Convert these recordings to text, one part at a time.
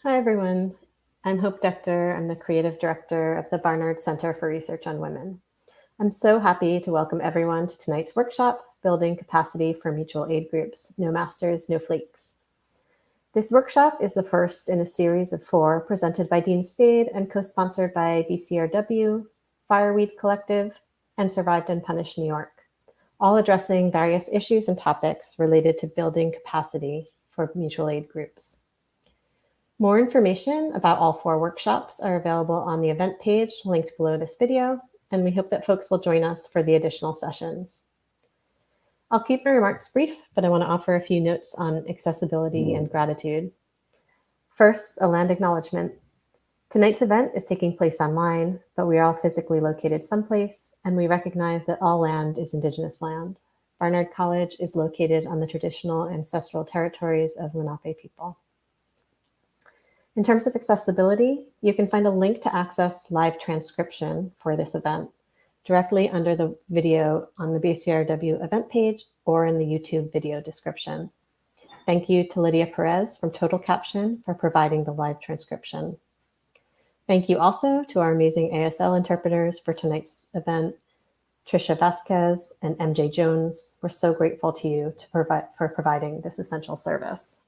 Hi, everyone. I'm Hope Dector. I'm the creative director of the Barnard Center for Research on Women. I'm so happy to welcome everyone to tonight's workshop, Building Capacity for Mutual Aid Groups, No Masters, No Flakes. This workshop is the first in a series of 4 presented by Dean Spade and co-sponsored by BCRW, Fireweed Collective, and Survived and Punished New York, all addressing various issues and topics related to building capacity for mutual aid groups. More information about all 4 workshops are available on the event page linked below this video, and we hope that folks will join us for the additional sessions. I'll keep my remarks brief, but I want to offer a few notes on accessibility and gratitude. First, a land acknowledgement. Tonight's event is taking place online, but we are all physically located someplace, and we recognize that all land is Indigenous land. Barnard College is located on the traditional ancestral territories of Lenape people. In terms of accessibility, you can find a link to access live transcription for this event directly under the video on the BCRW event page or in the YouTube video description. Thank you to Lydia Perez from Total Caption for providing the live transcription. Thank you also to our amazing ASL interpreters for tonight's event, Trisha Vasquez and MJ Jones. We're so grateful to you for providing this essential service.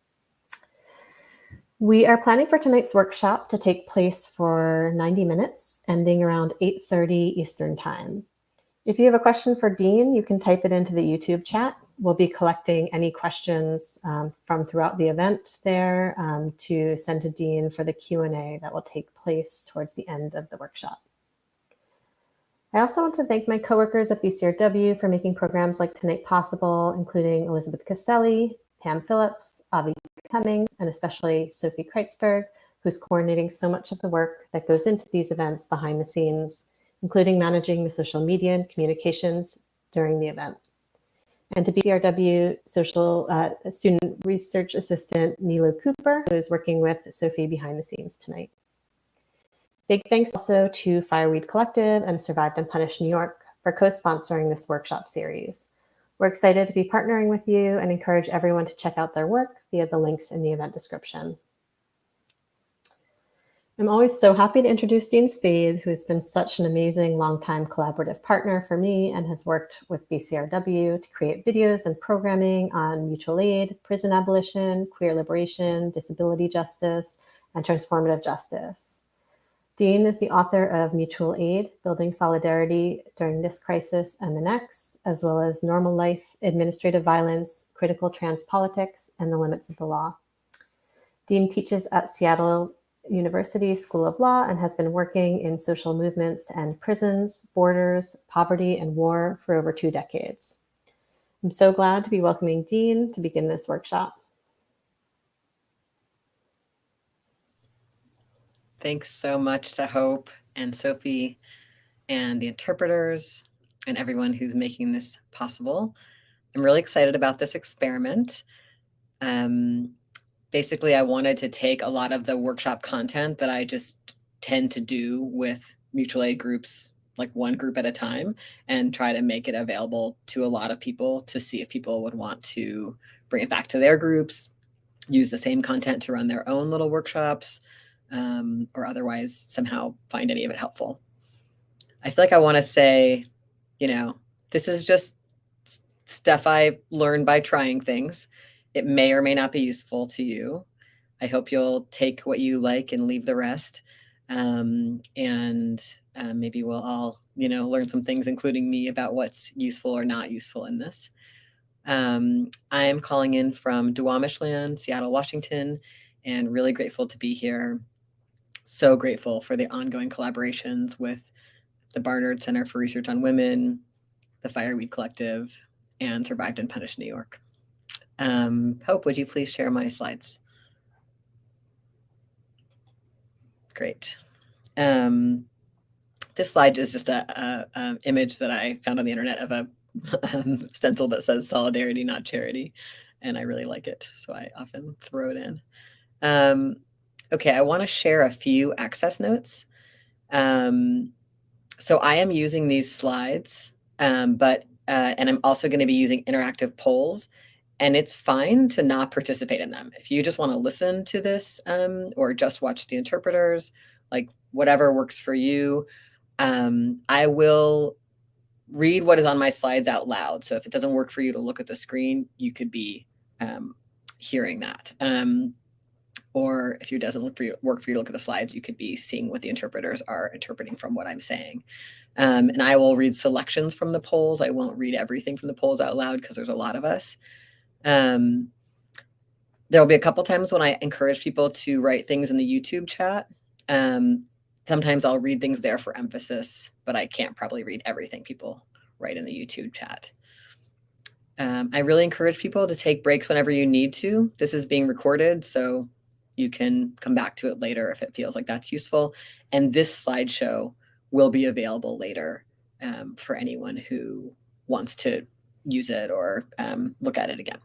We are planning for tonight's workshop to take place for 90 minutes, ending around 8:30 Eastern Time. If you have a question for Dean, you can type it into the YouTube chat. We'll be collecting any questions from throughout the event there to send to Dean for the Q&A that will take place towards the end of the workshop. I also want to thank my coworkers at BCRW for making programs like tonight possible, including Elizabeth Castelli, Pam Phillips, Avi Cummings, and especially Sophie Kreitzberg, who's coordinating so much of the work that goes into these events behind the scenes, including managing the social media and communications during the event. And to BCRW student research assistant Nilo Cooper, who is working with Sophie behind the scenes tonight. Big thanks also to Fireweed Collective and Survived and Punished New York for co-sponsoring this workshop series. We're excited to be partnering with you and encourage everyone to check out their work via the links in the event description. I'm always so happy to introduce Dean Spade, who has been such an amazing longtime collaborative partner for me and has worked with BCRW to create videos and programming on mutual aid, prison abolition, queer liberation, disability justice, and transformative justice. Dean is the author of Mutual Aid, Building Solidarity During This Crisis and the Next, as well as Normal Life, Administrative Violence, Critical Trans Politics, and the Limits of the Law. Dean teaches at Seattle University School of Law and has been working in social movements to end prisons, borders, poverty, and war for over 2 decades. I'm so glad to be welcoming Dean to begin this workshop. Thanks so much to Hope and Sophie and the interpreters and everyone who's making this possible. I'm really excited about this experiment. Basically, I wanted to take a lot of the workshop content that I just tend to do with mutual aid groups, like one group at a time, and try to make it available to a lot of people to see if people would want to bring it back to their groups, use the same content to run their own little workshops, or otherwise somehow find any of it helpful. I feel like I want to say, this is just stuff I learned by trying things. It may or may not be useful to you. I hope you'll take what you like and leave the rest. And maybe we'll all, learn some things, including me, about what's useful or not useful in this. I am calling in from Duwamish land, Seattle, Washington, and really grateful to be here. So grateful for the ongoing collaborations with the Barnard Center for Research on Women, the Fireweed Collective, and Survived and Punished New York. Hope, would you please share my slides? Great. This slide is just a image that I found on the internet of a stencil that says solidarity, not charity. And I really like it, so I often throw it in. Okay, I want to share a few access notes. So I am using these slides, and I'm also going to be using interactive polls. And it's fine to not participate in them. If you just want to listen to this or just watch the interpreters, like whatever works for you, I will read what is on my slides out loud. So if it doesn't work for you to look at the screen, you could be hearing that. Or if it doesn't work for you to look at the slides, you could be seeing what the interpreters are interpreting from what I'm saying. And I will read selections from the polls. I won't read everything from the polls out loud because there's a lot of us. There'll be a couple times when I encourage people to write things in the YouTube chat. Sometimes I'll read things there for emphasis, but I can't probably read everything people write in the YouTube chat. I really encourage people to take breaks whenever you need to. This is being recorded, so you can come back to it later if it feels like that's useful. And this slideshow will be available later for anyone who wants to use it or look at it again.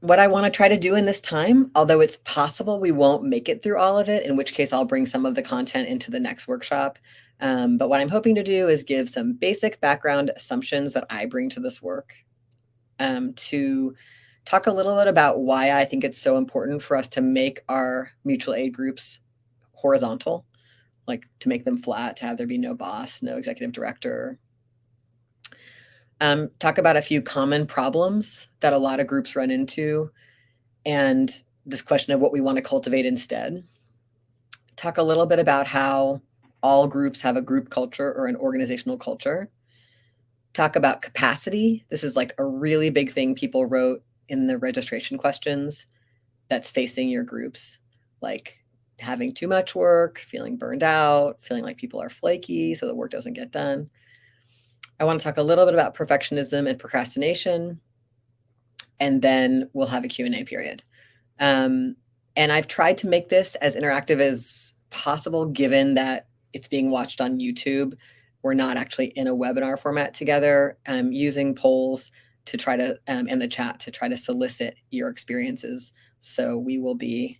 What I want to try to do in this time, although it's possible we won't make it through all of it, in which case I'll bring some of the content into the next workshop. But what I'm hoping to do is give some basic background assumptions that I bring to this work, to talk a little bit about why I think it's so important for us to make our mutual aid groups horizontal, like to make them flat, to have there be no boss, no executive director. Talk about a few common problems that a lot of groups run into and this question of what we want to cultivate instead. Talk a little bit about how all groups have a group culture or an organizational culture. Talk about capacity. This is like a really big thing people wrote in the registration questions that's facing your groups, like having too much work, feeling burned out, feeling like people are flaky so the work doesn't get done. I want to talk a little bit about perfectionism and procrastination, and then we'll have a Q&A period. And I've tried to make this as interactive as possible, given that it's being watched on YouTube. We're not actually in a webinar format together, using polls to try to, in the chat, to try to solicit your experiences. So we will be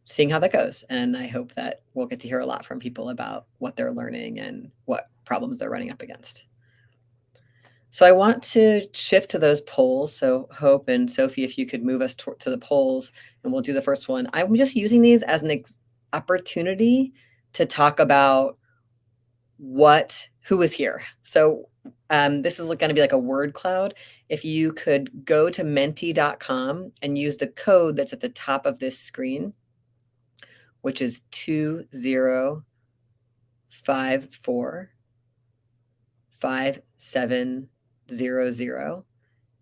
seeing how that goes. And I hope that we'll get to hear a lot from people about what they're learning and what problems they're running up against. So I want to shift to those polls. So Hope and Sophie, if you could move us to the polls, and we'll do the first one. I'm just using these as an opportunity to talk about who is here. So this is going to be like a word cloud. If you could go to menti.com and use the code that's at the top of this screen, which is 20545700.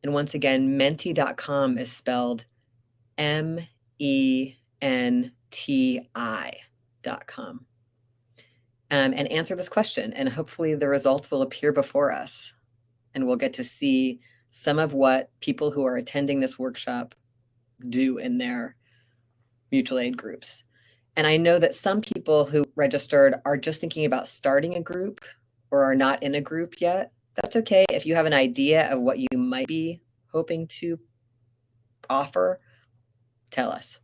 And once again, menti.com is spelled MENTI.com. And answer this question, and hopefully the results will appear before us, and we'll get to see some of what people who are attending this workshop do in their mutual aid groups. And I know that some people who registered are just thinking about starting a group or are not in a group yet. That's okay. If you have an idea of what you might be hoping to offer, tell us.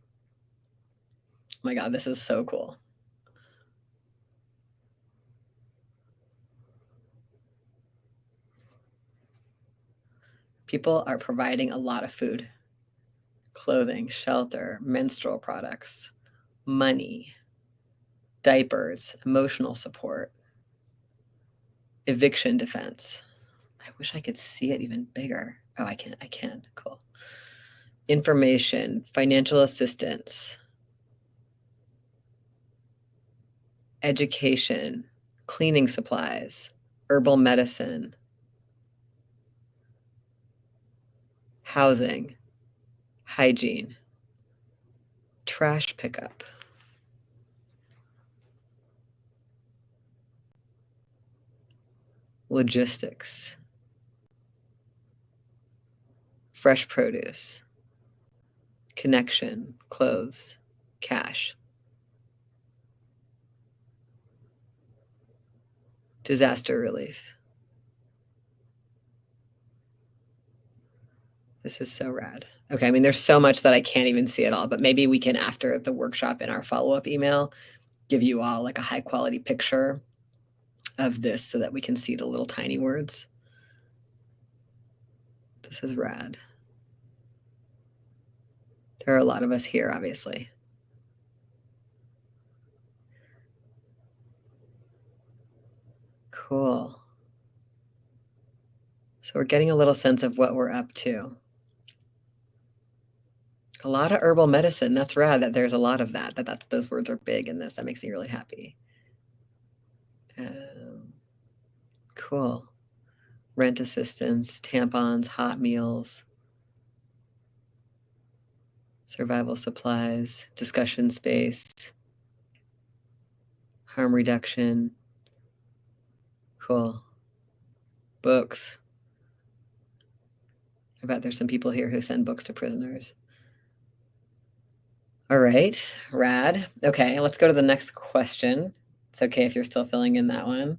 Oh my God, this is so cool. People are providing a lot of food, clothing, shelter, menstrual products, money, diapers, emotional support, eviction defense. I wish I could see it even bigger. Oh, I can. Cool. Information, financial assistance, education, cleaning supplies, herbal medicine, housing, hygiene, trash pickup, logistics, fresh produce, connection, clothes, cash, disaster relief. This is so rad. Okay, I mean, there's so much that I can't even see it all, but maybe we can, after the workshop in our follow-up email, give you all like a high quality picture of this so that we can see the little tiny words. This is rad. There are a lot of us here, obviously. Cool. So we're getting a little sense of what we're up to. A lot of herbal medicine. That's rad that there's a lot of that. Those words are big in this. That makes me really happy. Cool. Rent assistance, tampons, hot meals, survival supplies, discussion space, harm reduction. Cool. Books. I bet there's some people here who send books to prisoners. All right, rad. Okay, let's go to the next question. It's okay if you're still filling in that one.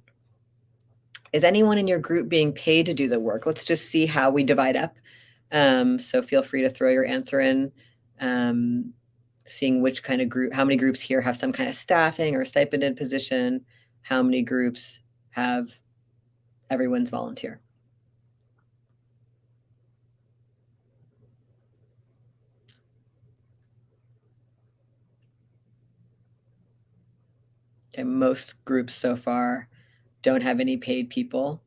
Is anyone in your group being paid to do the work? Let's just see how we divide up. So feel free to throw your answer in, seeing which kind of group, how many groups here have some kind of staffing or stipended position, how many groups have everyone's volunteer. Okay, most groups so far don't have any paid people.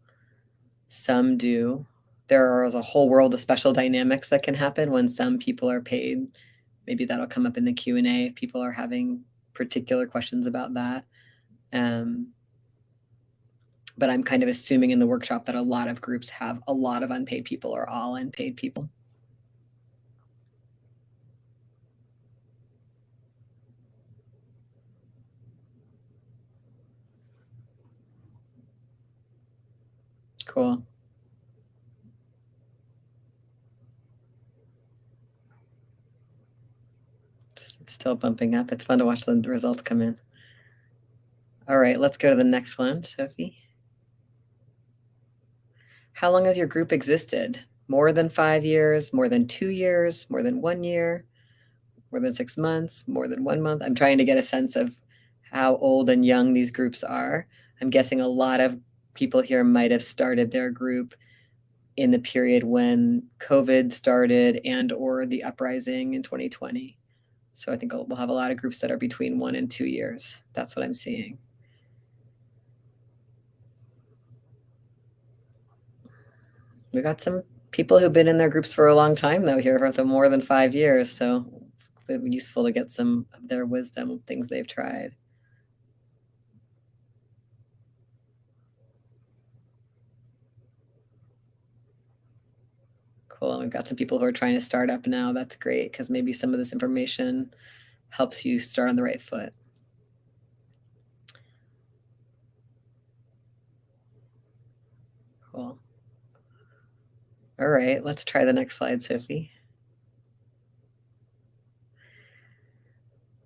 Some do. There is a whole world of special dynamics that can happen when some people are paid. Maybe that'll come up in the Q&A if people are having particular questions about that. But I'm kind of assuming in the workshop that a lot of groups have a lot of unpaid people or all unpaid people. Cool. It's still bumping up. It's fun to watch the results come in. All right, let's go to the next one, Sophie. How long has your group existed? More than 5 years, more than 2 years, more than 1 year, more than 6 months, more than 1 month? I'm trying to get a sense of how old and young these groups are. I'm guessing a lot of people here might have started their group in the period when COVID started and or the uprising in 2020. So I think we'll have a lot of groups that are between 1 and 2 years. That's what I'm seeing. We got some people who've been in their groups for a long time, though, here for more than 5 years. So it would be useful to get some of their wisdom, things they've tried. Cool. We've got some people who are trying to start up now. That's great because maybe some of this information helps you start on the right foot. Cool. All right, let's try the next slide, Sophie.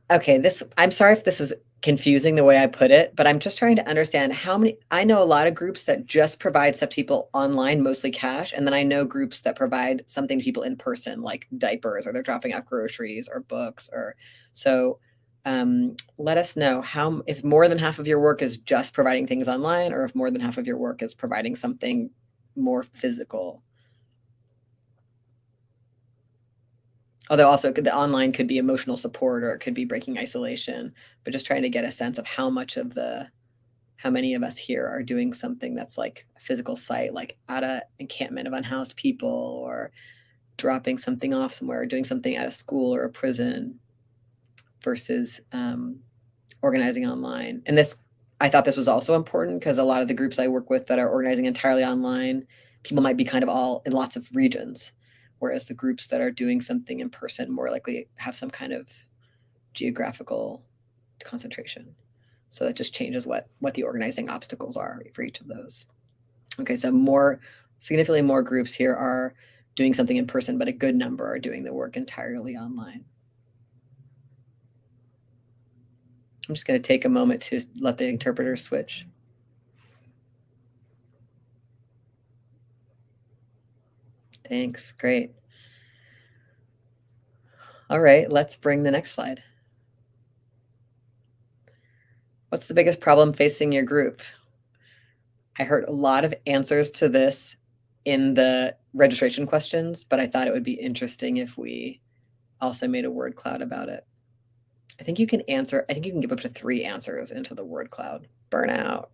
Okay, I'm sorry if this is confusing the way I put it, but I'm just trying to understand how many. I know a lot of groups that just provide stuff to people online, mostly cash, and then I know groups that provide something to people in person, like diapers, or they're dropping off groceries or books, or so. Let us know if more than half of your work is just providing things online, or if more than half of your work is providing something more physical. Although also the online could be emotional support or it could be breaking isolation, but just trying to get a sense of how many of us here are doing something that's like a physical site, like at an encampment of unhoused people or dropping something off somewhere or doing something at a school or a prison versus organizing online. And I thought this was also important because a lot of the groups I work with that are organizing entirely online, people might be kind of all in lots of regions. Whereas the groups that are doing something in person more likely have some kind of geographical concentration. So that just changes what the organizing obstacles are for each of those. Okay, so significantly more groups here are doing something in person, but a good number are doing the work entirely online. I'm just going to take a moment to let the interpreter switch. Thanks, great. All right, let's bring the next slide. What's the biggest problem facing your group? I heard a lot of answers to this in the registration questions, but I thought it would be interesting if we also made a word cloud about it. I think you can give up to 3 answers into the word cloud. Burnout.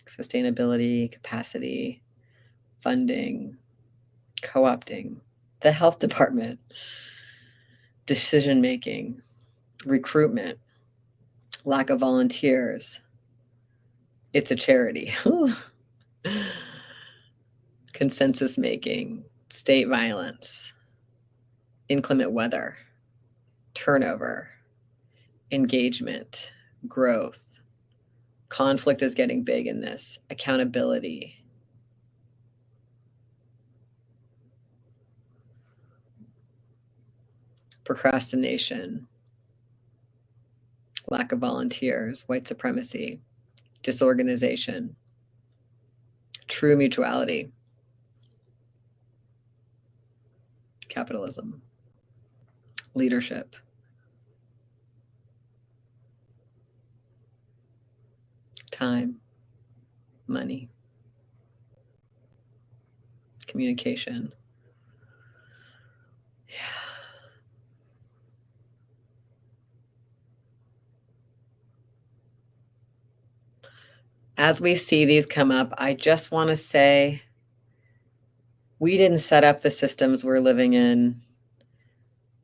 Sustainability, capacity, funding, co-opting, the health department, decision making, recruitment, lack of volunteers. It's a charity. Consensus making, state violence, inclement weather, turnover, engagement, growth. Conflict is getting big in this. Accountability. Procrastination. Lack of volunteers. White supremacy. Disorganization. True mutuality. Capitalism. Leadership. Time. Money. Communication. Yeah. As we see these come up, I just want to say we didn't set up the systems we're living in.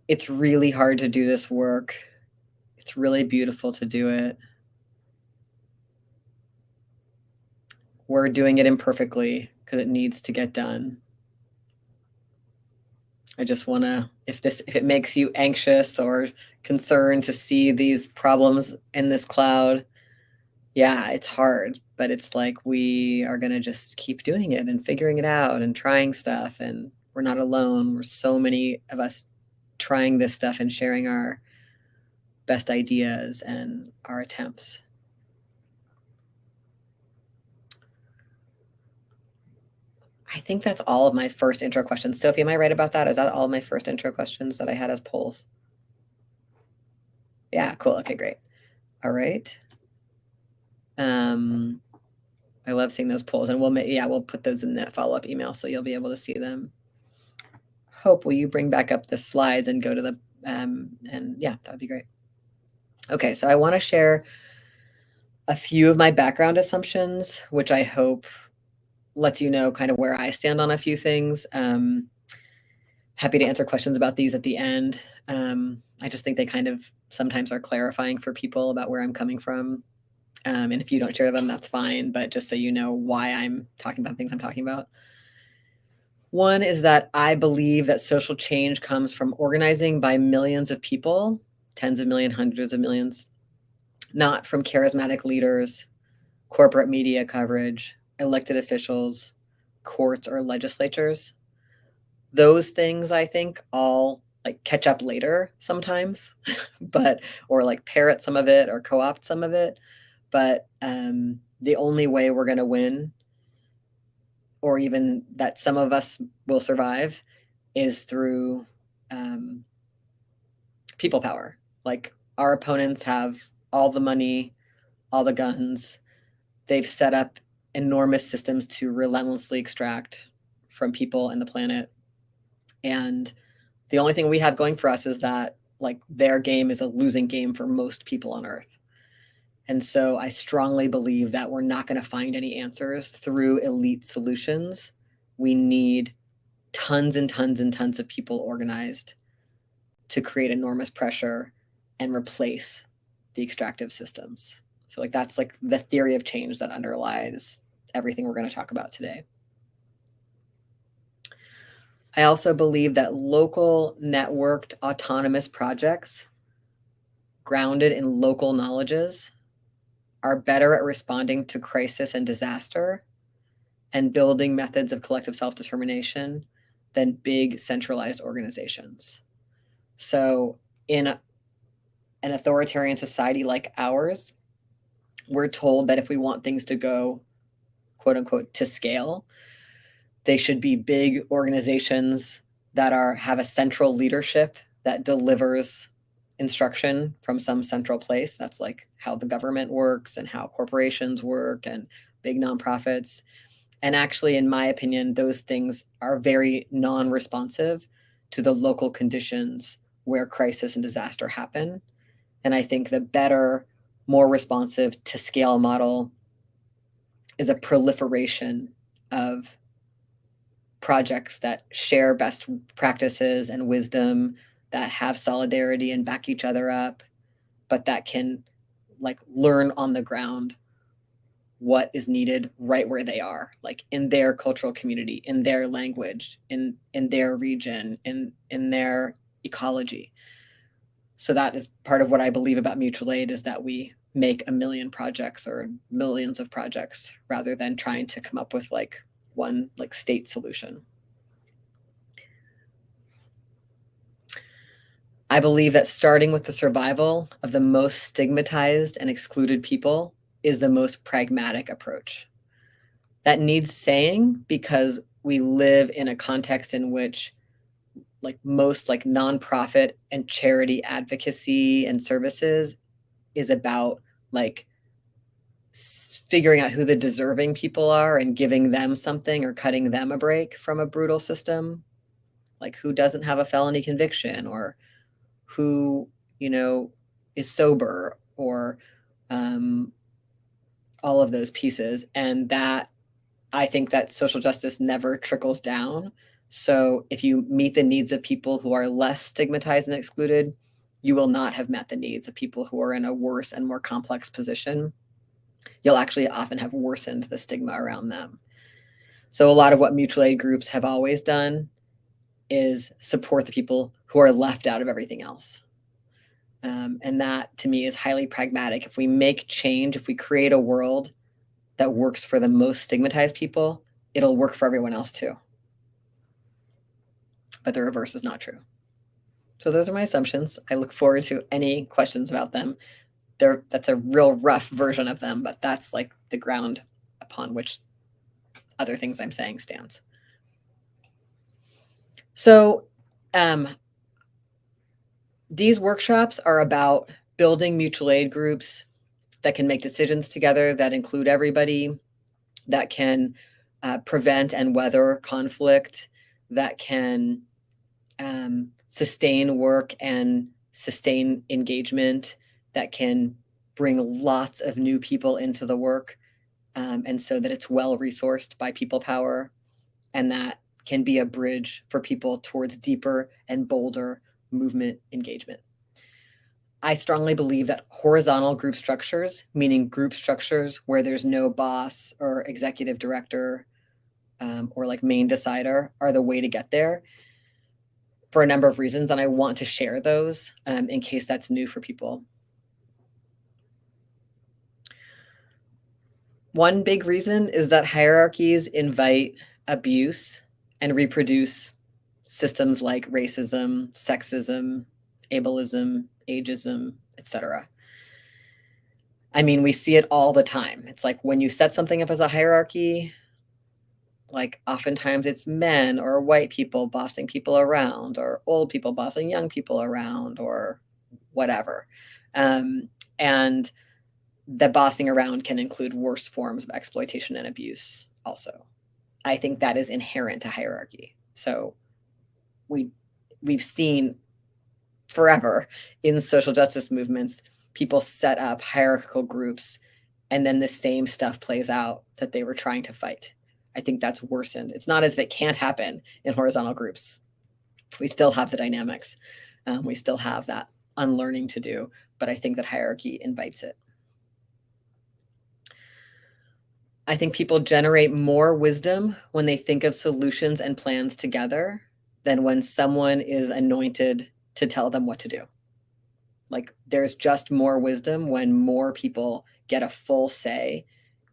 It's really hard to do this work. It's really beautiful to do it. We're doing it imperfectly because it needs to get done. I just want to, if it makes you anxious or concerned to see these problems in this cloud, yeah, it's hard, but it's like we are going to just keep doing it and figuring it out and trying stuff. And we're not alone. We're so many of us trying this stuff and sharing our best ideas and our attempts. I think that's all of my first intro questions. Sophie, am I right about that? Is that all of my first intro questions that I had as polls? Yeah, cool. Okay, great. All right. I love seeing those polls, and we'll put those in that follow-up email so you'll be able to see them. Hope, will you bring back up the slides and go to the and yeah, that would be great. Okay, so I want to share a few of my background assumptions, which I hope lets you know kind of where I stand on a few things. Happy to answer questions about these at the end. I just think they kind of sometimes are clarifying for people about where I'm coming from. And if you don't share them, that's fine. But just so you know why I'm talking about things I'm talking about. One is that I believe that social change comes from organizing by millions of people, tens of millions, hundreds of millions, not from charismatic leaders, corporate media coverage, elected officials, courts, or legislatures. Those things, I think, all like catch up later sometimes, or like parrot some of it or co-opt some of it. But the only way we're going to win, or even that some of us will survive, is through people power. Like, our opponents have all the money, all the guns. They've set up enormous systems to relentlessly extract from people and the planet. And the only thing we have going for us is that like their game is a losing game for most people on Earth. And so I strongly believe that we're not going to find any answers through elite solutions. We need tons and tons and tons of people organized to create enormous pressure and replace the extractive systems. So like that's like the theory of change that underlies everything we're going to talk about today. I also believe that local, networked, autonomous projects grounded in local knowledges are better at responding to crisis and disaster and building methods of collective self-determination than big centralized organizations. So in an authoritarian society like ours, we're told that if we want things to go, quote unquote, to scale, they should be big organizations that have a central leadership that delivers instruction from some central place. That's like how the government works and how corporations work and big nonprofits. And actually, in my opinion, those things are very non-responsive to the local conditions where crisis and disaster happen. And I think the better, more responsive to scale model is a proliferation of projects that share best practices and wisdom, that have solidarity and back each other up, but that can like learn on the ground what is needed right where they are, like in their cultural community, in their language, in their region, in their ecology. So that is part of what I believe about mutual aid, is that we make a million projects or millions of projects rather than trying to come up with like one like state solution. I believe that starting with the survival of the most stigmatized and excluded people is the most pragmatic approach. That needs saying because we live in a context in which like most like nonprofit and charity advocacy and services is about like figuring out who the deserving people are and giving them something or cutting them a break from a brutal system, like who doesn't have a felony conviction or who, you know, is sober, or all of those pieces. And that, I think that social justice never trickles down. So if you meet the needs of people who are less stigmatized and excluded, you will not have met the needs of people who are in a worse and more complex position. You'll actually often have worsened the stigma around them. So a lot of what mutual aid groups have always done is support the people who are left out of everything else. And that to me is highly pragmatic. If we make change, if we create a world that works for the most stigmatized people, it'll work for everyone else too. But the reverse is not true. So those are my assumptions. I look forward to any questions about them. That's a real rough version of them, but that's like the ground upon which other things I'm saying stands. So these workshops are about building mutual aid groups that can make decisions together, that include everybody, that can prevent and weather conflict, that can sustain work and sustain engagement, that can bring lots of new people into the work, and so that it's well resourced by people power, and that can be a bridge for people towards deeper and bolder movement engagement. I strongly believe that horizontal group structures, meaning group structures where there's no boss or executive director or like main decider, are the way to get there for a number of reasons. And I want to share those in case that's new for people. One big reason is that hierarchies invite abuse and reproduce systems like racism, sexism, ableism, ageism, etc. I mean, we see it all the time. It's like when you set something up as a hierarchy, like oftentimes it's men or white people bossing people around, or old people bossing young people around, or whatever. And the bossing around can include worse forms of exploitation and abuse also. I think that is inherent to hierarchy. So we've seen forever in social justice movements, people set up hierarchical groups and then the same stuff plays out that they were trying to fight. I think that's worsened. It's not as if it can't happen in horizontal groups. We still have the dynamics. We still have that unlearning to do, but I think that hierarchy invites it. I think people generate more wisdom when they think of solutions and plans together than when someone is anointed to tell them what to do. Like there's just more wisdom when more people get a full say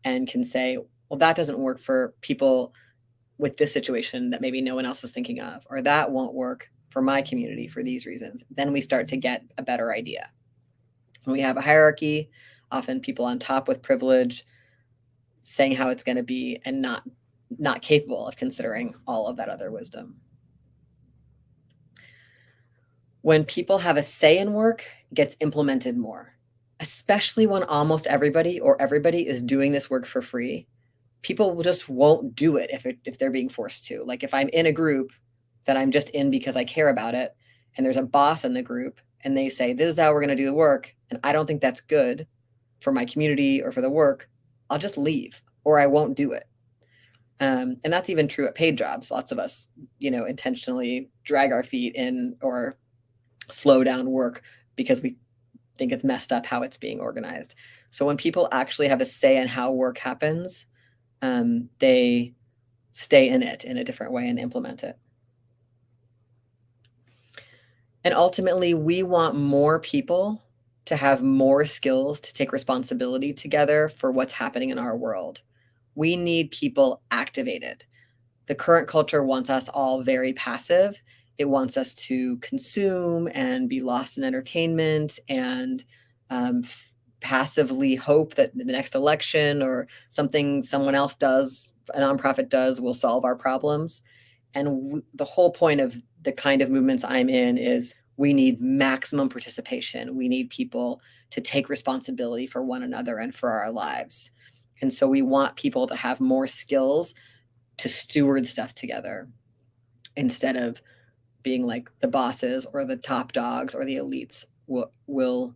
and can say, well, that doesn't work for people with this situation that maybe no one else is thinking of, or that won't work for my community for these reasons. Then we start to get a better idea. When we have a hierarchy, often people on top with privilege saying how it's going to be and not capable of considering all of that other wisdom. When people have a say in work, it gets implemented more, especially when almost everybody or everybody is doing this work for free. People just won't do it if they're being forced to. Like if I'm in a group that I'm just in because I care about it, and there's a boss in the group and they say, this is how we're going to do the work, and I don't think that's good for my community or for the work, I'll just leave or I won't do it. And that's even true at paid jobs. Lots of us, intentionally drag our feet in or slow down work because we think it's messed up how it's being organized. So when people actually have a say in how work happens, they stay in it in a different way and implement it. And ultimately, we want more people to have more skills to take responsibility together for what's happening in our world. We need people activated. The current culture wants us all very passive. It wants us to consume and be lost in entertainment and passively hope that the next election or something someone else does, a nonprofit does, will solve our problems. And the whole point of the kind of movements I'm in is we need maximum participation. We need people to take responsibility for one another and for our lives. And so we want people to have more skills to steward stuff together instead of being like the bosses or the top dogs or the elites will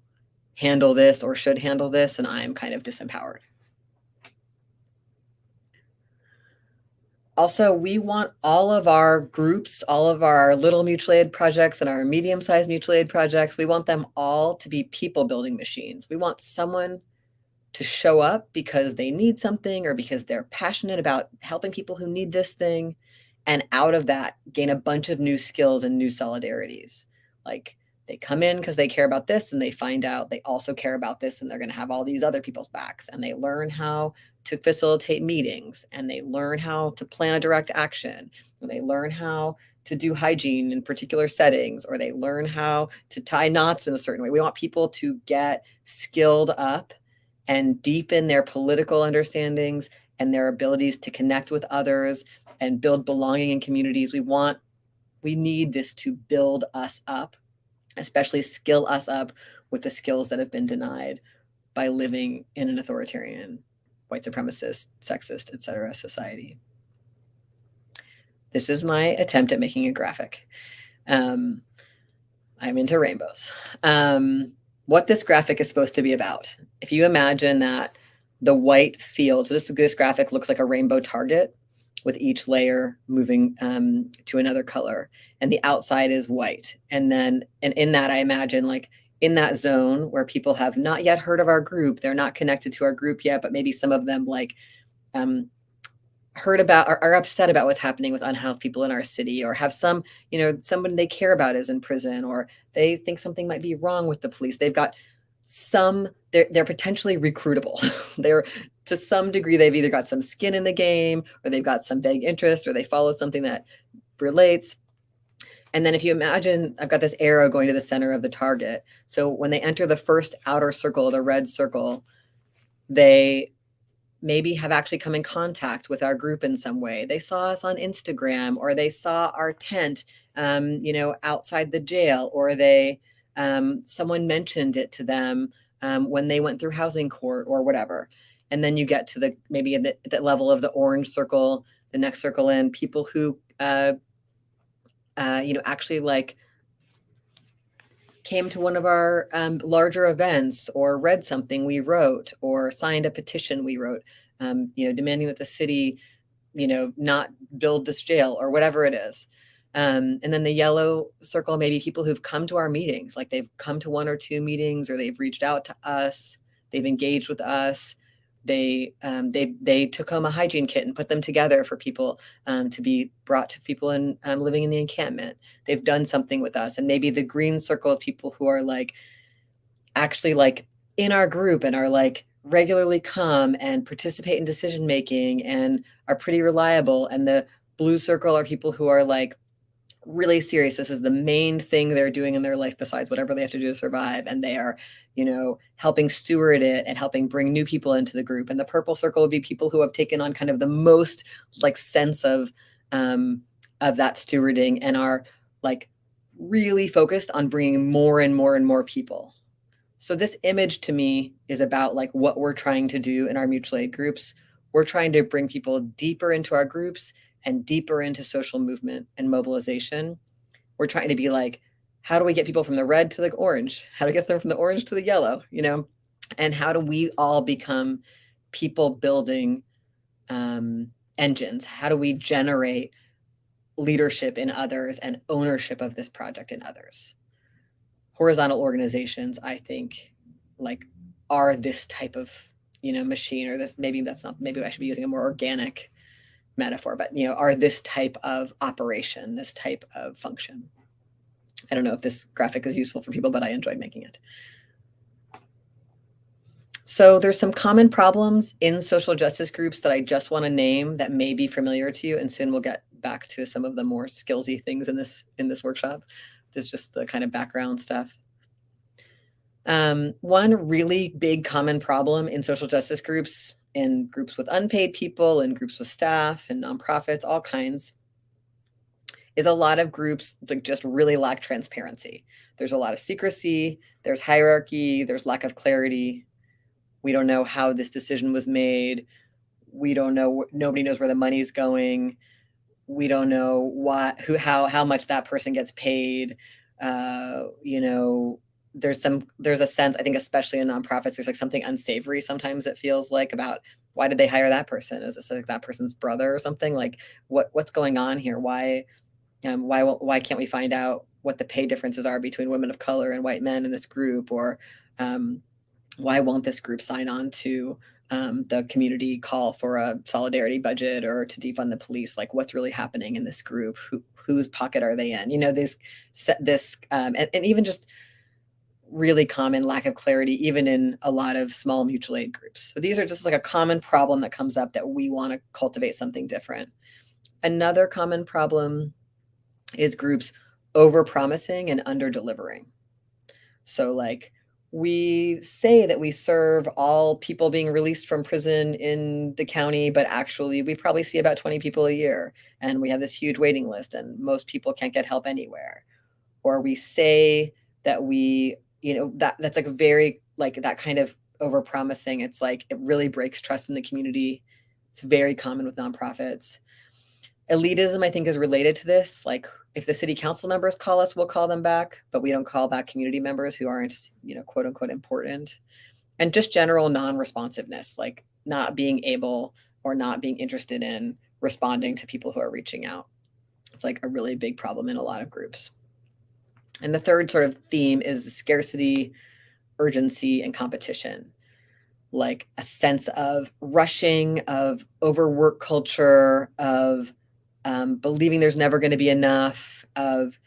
handle this or should handle this, and I'm kind of disempowered. Also, we want all of our groups, all of our little mutual aid projects and our medium-sized mutual aid projects, we want them all to be people-building machines. We want someone to show up because they need something or because they're passionate about helping people who need this thing, and out of that gain a bunch of new skills and new solidarities. Like they come in because they care about this, and they find out they also care about this, and they're going to have all these other people's backs, and they learn how to facilitate meetings, and they learn how to plan a direct action, and they learn how to do hygiene in particular settings, or they learn how to tie knots in a certain way. We want people to get skilled up and deepen their political understandings and their abilities to connect with others and build belonging in communities. We need this to build us up, especially skill us up with the skills that have been denied by living in an authoritarian, white supremacist, sexist, etc. society. This is my attempt at making a graphic. I'm into rainbows. What this graphic is supposed to be about. If you imagine that the white field, so this graphic looks like a rainbow target with each layer moving to another color, and the outside is white. And in that, I imagine like in that zone where people have not yet heard of our group, they're not connected to our group yet, but maybe some of them like heard about are upset about what's happening with unhoused people in our city, or have some, someone they care about is in prison, or they think something might be wrong with the police. They've got they're potentially recruitable. They're to some degree, they've either got some skin in the game, or they've got some vague interest, or they follow something that relates. And then if you imagine, I've got this arrow going to the center of the target. So when they enter the first outer circle, the red circle, they maybe have actually come in contact with our group in some way. They saw us on Instagram, or they saw our tent, outside the jail, or someone mentioned it to them when they went through housing court or whatever. And then you get to maybe at the level of the orange circle, the next circle in, people who, actually like came to one of our larger events, or read something we wrote, or signed a petition we wrote, demanding that the city, not build this jail, or whatever it is. And then the yellow circle, maybe people who've come to our meetings, like they've come to 1 or 2 meetings, or they've reached out to us, they've engaged with us. They took home a hygiene kit and put them together for people to be brought to people in living in the encampment. They've done something with us. And maybe the green circle of people who are like actually like in our group and are like regularly come and participate in decision making and are pretty reliable. And the blue circle are people who are like really serious. This is the main thing they're doing in their life besides whatever they have to do to survive. And they are, helping steward it and helping bring new people into the group. And the purple circle would be people who have taken on kind of the most like sense of that stewarding and are like really focused on bringing more and more and more people. So this image to me is about like what we're trying to do in our mutual aid groups. We're trying to bring people deeper into our groups and deeper into social movement and mobilization. We're trying to be like, how do we get people from the red to the orange? How do we get them from the orange to the yellow? You know, and how do we all become people building engines? How do we generate leadership in others and ownership of this project in others? Horizontal organizations, I think, like, are this type of, you know, machine, or this, maybe that's not, maybe I should be using a more organic metaphor, but, you know, are this type of operation, this type of function. I don't know if this graphic is useful for people, but I enjoyed making it. So there's some common problems in social justice groups that I just want to name that may be familiar to you, and soon we'll get back to some of the more skillsy things in this workshop. This is just the kind of background stuff. One really big common problem in social justice groups, in groups with unpaid people, in groups with staff and nonprofits, all kinds, is a lot of groups that just really lack transparency. There's a lot of secrecy, there's hierarchy, there's lack of clarity. We don't know how this decision was made. We don't know, nobody knows where the money's going. We don't know how much that person gets paid. You know, there's a sense, I think, especially in nonprofits, there's like something unsavory sometimes it feels like about, why did they hire that person? Is this like that person's brother or something? Like, what's going on here? Why can't we find out what the pay differences are between women of color and white men in this group? Or why won't this group sign on to the community call for a solidarity budget or to defund the police? Like, what's really happening in this group? Whose pocket are they in? You know, and even just really common lack of clarity, even in a lot of small mutual aid groups. So these are just like a common problem that comes up that we want to cultivate something different. Another common problem is groups over-promising and under-delivering. So like, we say that we serve all people being released from prison in the county, but actually we probably see about 20 people a year, and we have this huge waiting list, and most people can't get help anywhere. Or we say that we, you know, that's like very, like, that kind of over-promising. It's like, it really breaks trust in the community. It's very common with nonprofits. Elitism, I think, is related to this. Like, if the city council members call us, we'll call them back, but we don't call back community members who aren't, you know, quote unquote important. And just general non-responsiveness, like not being able or not being interested in responding to people who are reaching out. It's like a really big problem in a lot of groups. And the third sort of theme is scarcity, urgency, and competition. Like a sense of rushing, of overwork culture, of believing there's never going to be enough, of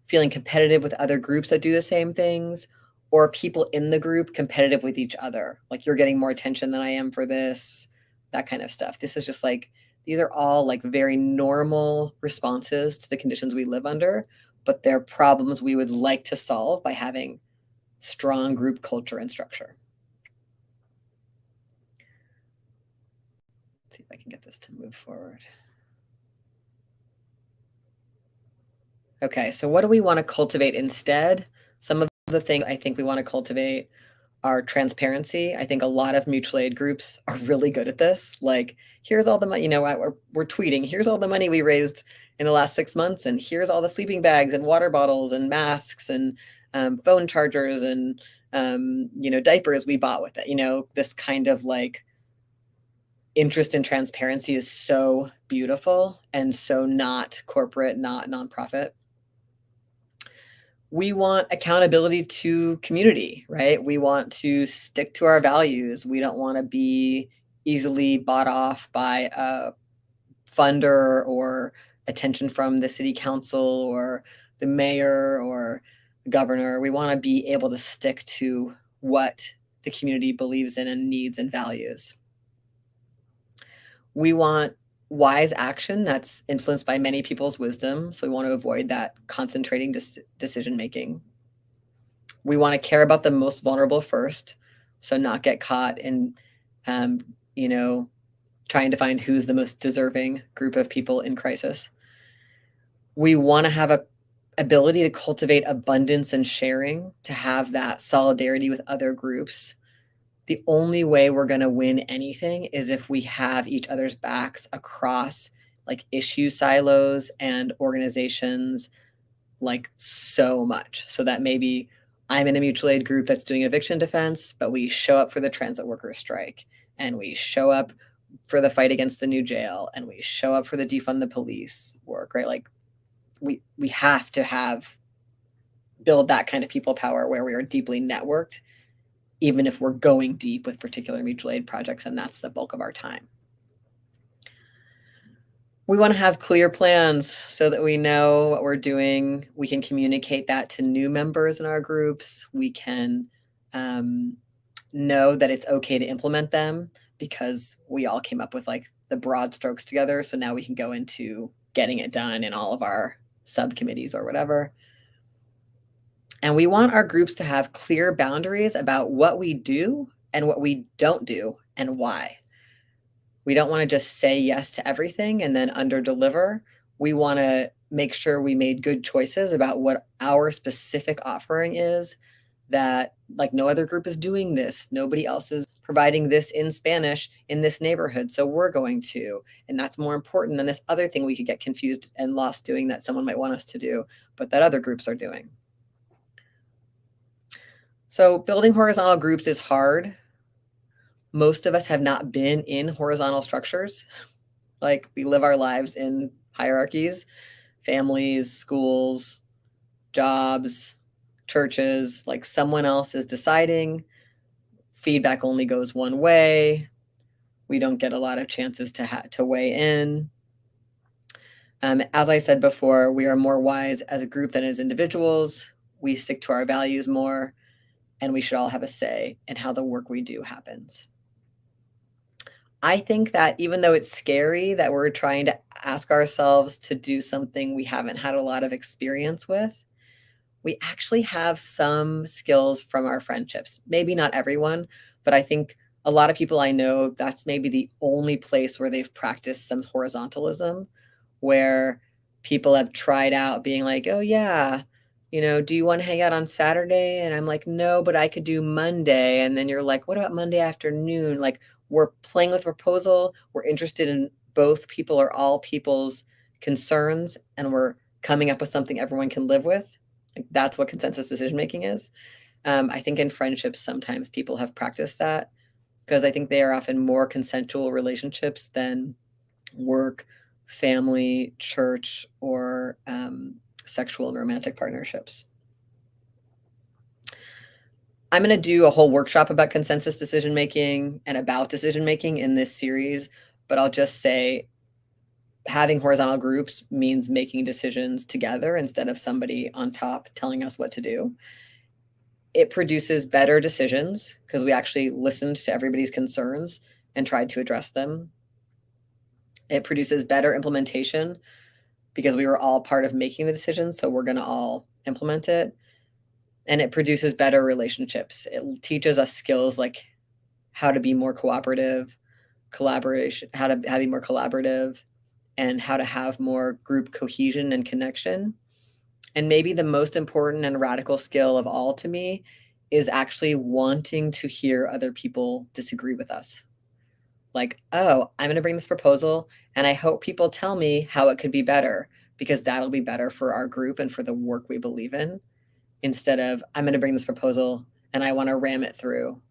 feeling competitive with other groups that do the same things, or people in the group competitive with each other. Like, you're getting more attention than I am for this, that kind of stuff. This is just like, these are all like very normal responses to the conditions we live under, but they're problems we would like to solve by having strong group culture and structure. Let's see if I can get this to move forward. Okay, so what do we want to cultivate instead? Some of the things I think we want to cultivate are transparency. I think a lot of mutual aid groups are really good at this. Like, here's all the money, you know, we're tweeting, here's all the money we raised in the last 6 months, and here's all the sleeping bags and water bottles and masks and phone chargers and you know, diapers we bought with it. You know, this kind of like interest in transparency is so beautiful and so not corporate, not nonprofit. We want accountability to community, right? We want to stick to our values. We don't want to be easily bought off by a funder or attention from the city council or the mayor or the governor. We want to be able to stick to what the community believes in and needs and values. We want wise action that's influenced by many people's wisdom. So we want to avoid that concentrating decision making. We want to care about the most vulnerable first, so not get caught in, you know, trying to find who's the most deserving group of people in crisis. We want to have ability to cultivate abundance and sharing, to have that solidarity with other groups. The only way we're going to win anything is if we have each other's backs across like issue silos and organizations, like so much. So that maybe I'm in a mutual aid group that's doing eviction defense, but we show up for the transit workers strike, and we show up for the fight against the new jail, and we show up for the defund the police work, right? Like we have to build that kind of people power where we are deeply networked, even if we're going deep with particular mutual aid projects, and that's the bulk of our time. We want to have clear plans so that we know what we're doing. We can communicate that to new members in our groups. We can know that it's okay to implement them because we all came up with like the broad strokes together. So now we can go into getting it done in all of our subcommittees or whatever. And we want our groups to have clear boundaries about what we do and what we don't do and why. We don't want to just say yes to everything and then underdeliver. We want to make sure we made good choices about what our specific offering is, that like no other group is doing this. Nobody else is providing this in Spanish in this neighborhood. So we're going to, and that's more important than this other thing we could get confused and lost doing that someone might want us to do, but that other groups are doing. So building horizontal groups is hard. Most of us have not been in horizontal structures. Like we live our lives in hierarchies, families, schools, jobs, churches, like someone else is deciding. Feedback only goes one way. We don't get a lot of chances to weigh in. As I said before, we are more wise as a group than as individuals. We stick to our values more, and we should all have a say in how the work we do happens. I think that even though it's scary that we're trying to ask ourselves to do something we haven't had a lot of experience with, we actually have some skills from our friendships. Maybe not everyone, but I think a lot of people I know, that's maybe the only place where they've practiced some horizontalism, where people have tried out being like, oh yeah, do you want to hang out on Saturday? And I'm like, no, but I could do Monday. And then you're like, what about Monday afternoon? Like, we're playing with proposal. We're interested in both people or all people's concerns, and we're coming up with something everyone can live with. Like, that's what consensus decision making is. I think in friendships, sometimes people have practiced that because I think they are often more consensual relationships than work, family, church, or sexual and romantic partnerships. I'm going to do a whole workshop about consensus decision making and about decision making in this series, but I'll just say having horizontal groups means making decisions together instead of somebody on top telling us what to do. It produces better decisions because we actually listened to everybody's concerns and tried to address them. It produces better implementation because we were all part of making the decision, so we're going to all implement it. And it produces better relationships. It teaches us skills like how to be more cooperative, collaboration, how to be more collaborative, and how to have more group cohesion and connection. And maybe the most important and radical skill of all to me is actually wanting to hear other people disagree with us. Like, oh, I'm going to bring this proposal, and I hope people tell me how it could be better, because that'll be better for our group and for the work we believe in, instead of I'm going to bring this proposal and I want to ram it through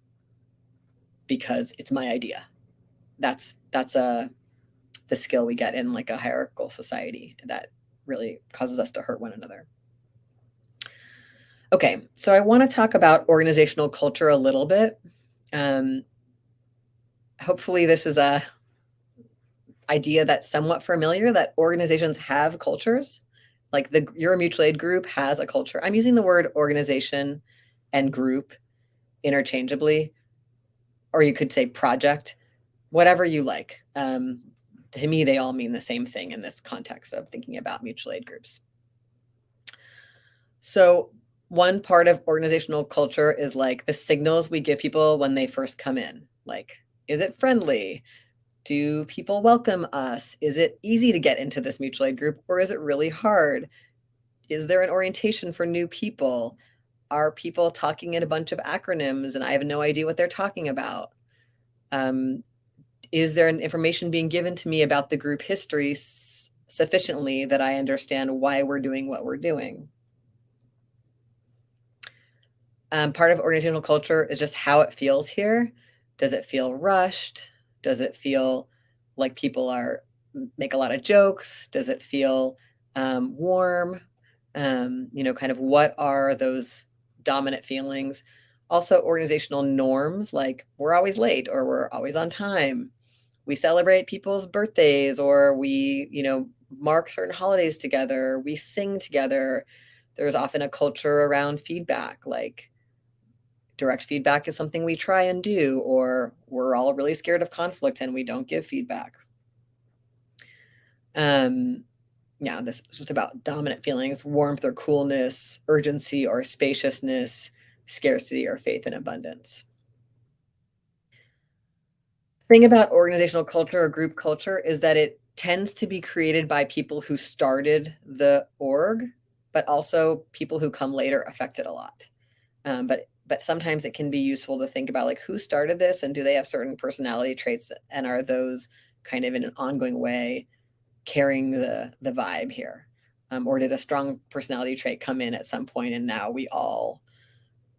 because it's my idea. That's the skill we get in like a hierarchical society that really causes us to hurt one another. Okay, so I want to talk about organizational culture a little bit. Hopefully this is a idea that's somewhat familiar, that organizations have cultures. Like your mutual aid group has a culture. I'm using the word organization and group interchangeably, or you could say project, whatever you like. To me, they all mean the same thing in this context of thinking about mutual aid groups. So one part of organizational culture is like the signals we give people when they first come in. Like, is it friendly? Do people welcome us? Is it easy to get into this mutual aid group, or is it really hard? Is there an orientation for new people? Are people talking in a bunch of acronyms and I have no idea what they're talking about? Is there an information being given to me about the group history sufficiently that I understand why we're doing what we're doing? Part of organizational culture is just how it feels here. Does it feel rushed? Does it feel like people make a lot of jokes? Does it feel warm? Kind of what are those dominant feelings? Also, organizational norms like we're always late or we're always on time. We celebrate people's birthdays or we, mark certain holidays together. We sing together. There's often a culture around feedback, like direct feedback is something we try and do, or we're all really scared of conflict and we don't give feedback. Yeah, this is just about dominant feelings, warmth or coolness, urgency or spaciousness, scarcity or faith in abundance. Thing about organizational culture or group culture is that it tends to be created by people who started the org, but also people who come later affect it a lot. But sometimes it can be useful to think about like who started this and do they have certain personality traits and are those kind of in an ongoing way carrying the vibe here, or did a strong personality trait come in at some point and now we all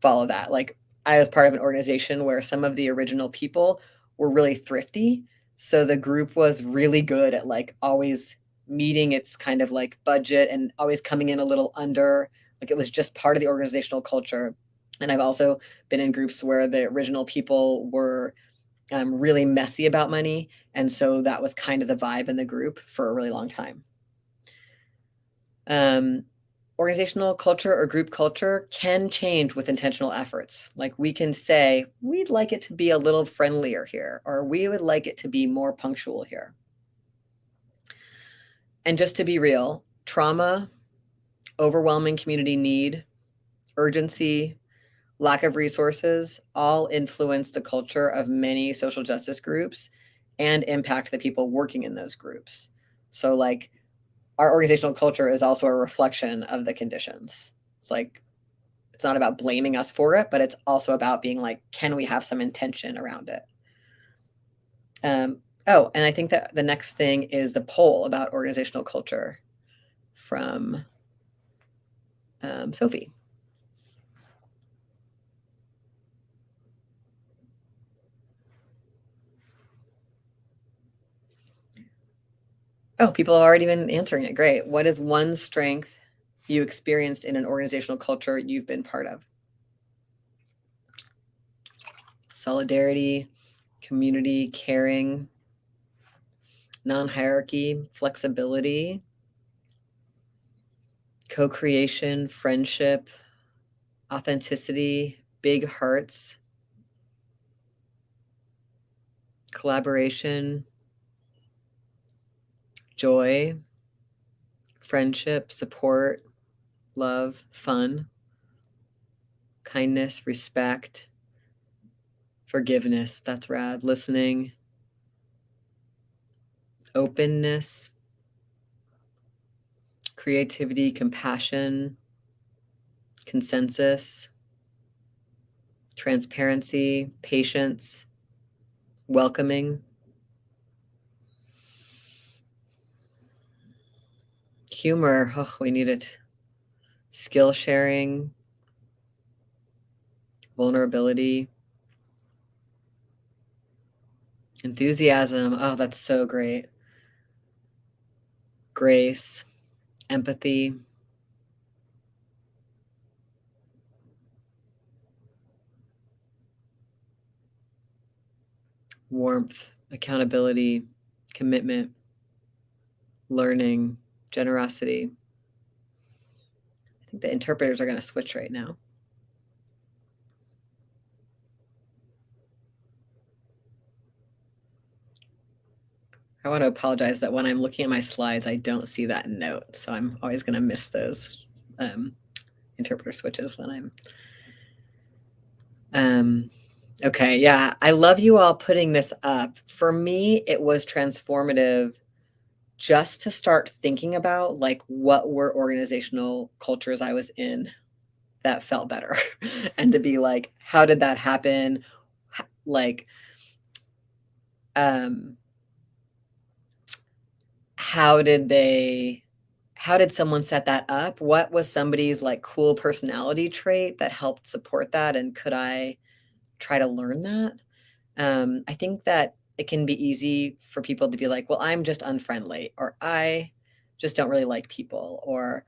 follow that? Like I was part of an organization where some of the original people were really thrifty, so the group was really good at like always meeting its kind of like budget and always coming in a little under, like it was just part of the organizational culture. And I've also been in groups where the original people were really messy about money. And so that was kind of the vibe in the group for a really long time. Organizational culture or group culture can change with intentional efforts. Like we can say, we'd like it to be a little friendlier here, or we would like it to be more punctual here. And just to be real, trauma, overwhelming community need, urgency, lack of resources all influence the culture of many social justice groups and impact the people working in those groups. So like our organizational culture is also a reflection of the conditions. It's like, it's not about blaming us for it, but it's also about being like, can we have some intention around it? Oh, and I think that the next thing is the poll about organizational culture from Sophie. Oh, people have already been answering it. Great. What is one strength you experienced in an organizational culture you've been part of? Solidarity, community, caring, non-hierarchy, flexibility, co-creation, friendship, authenticity, big hearts, collaboration, joy, friendship, support, love, fun, kindness, respect, forgiveness. That's rad. Listening, openness, creativity, compassion, consensus, transparency, patience, welcoming, humor. Oh, we need it. Skill sharing, vulnerability, enthusiasm. Oh, that's so great. Grace, empathy, warmth, accountability, commitment, learning, generosity. I think the interpreters are going to switch right now. I want to apologize that when I'm looking at my slides, I don't see that note. So I'm always going to miss those interpreter switches when I'm... Okay, yeah, I love you all putting this up. For me, it was transformative just to start thinking about like what were organizational cultures I was in that felt better and to be like, how did that happen? Like, um, how did someone set that up? What was somebody's like cool personality trait that helped support that? And could I try to learn that? I think that it can be easy for people to be like, well, I'm just unfriendly, or I just don't really like people, or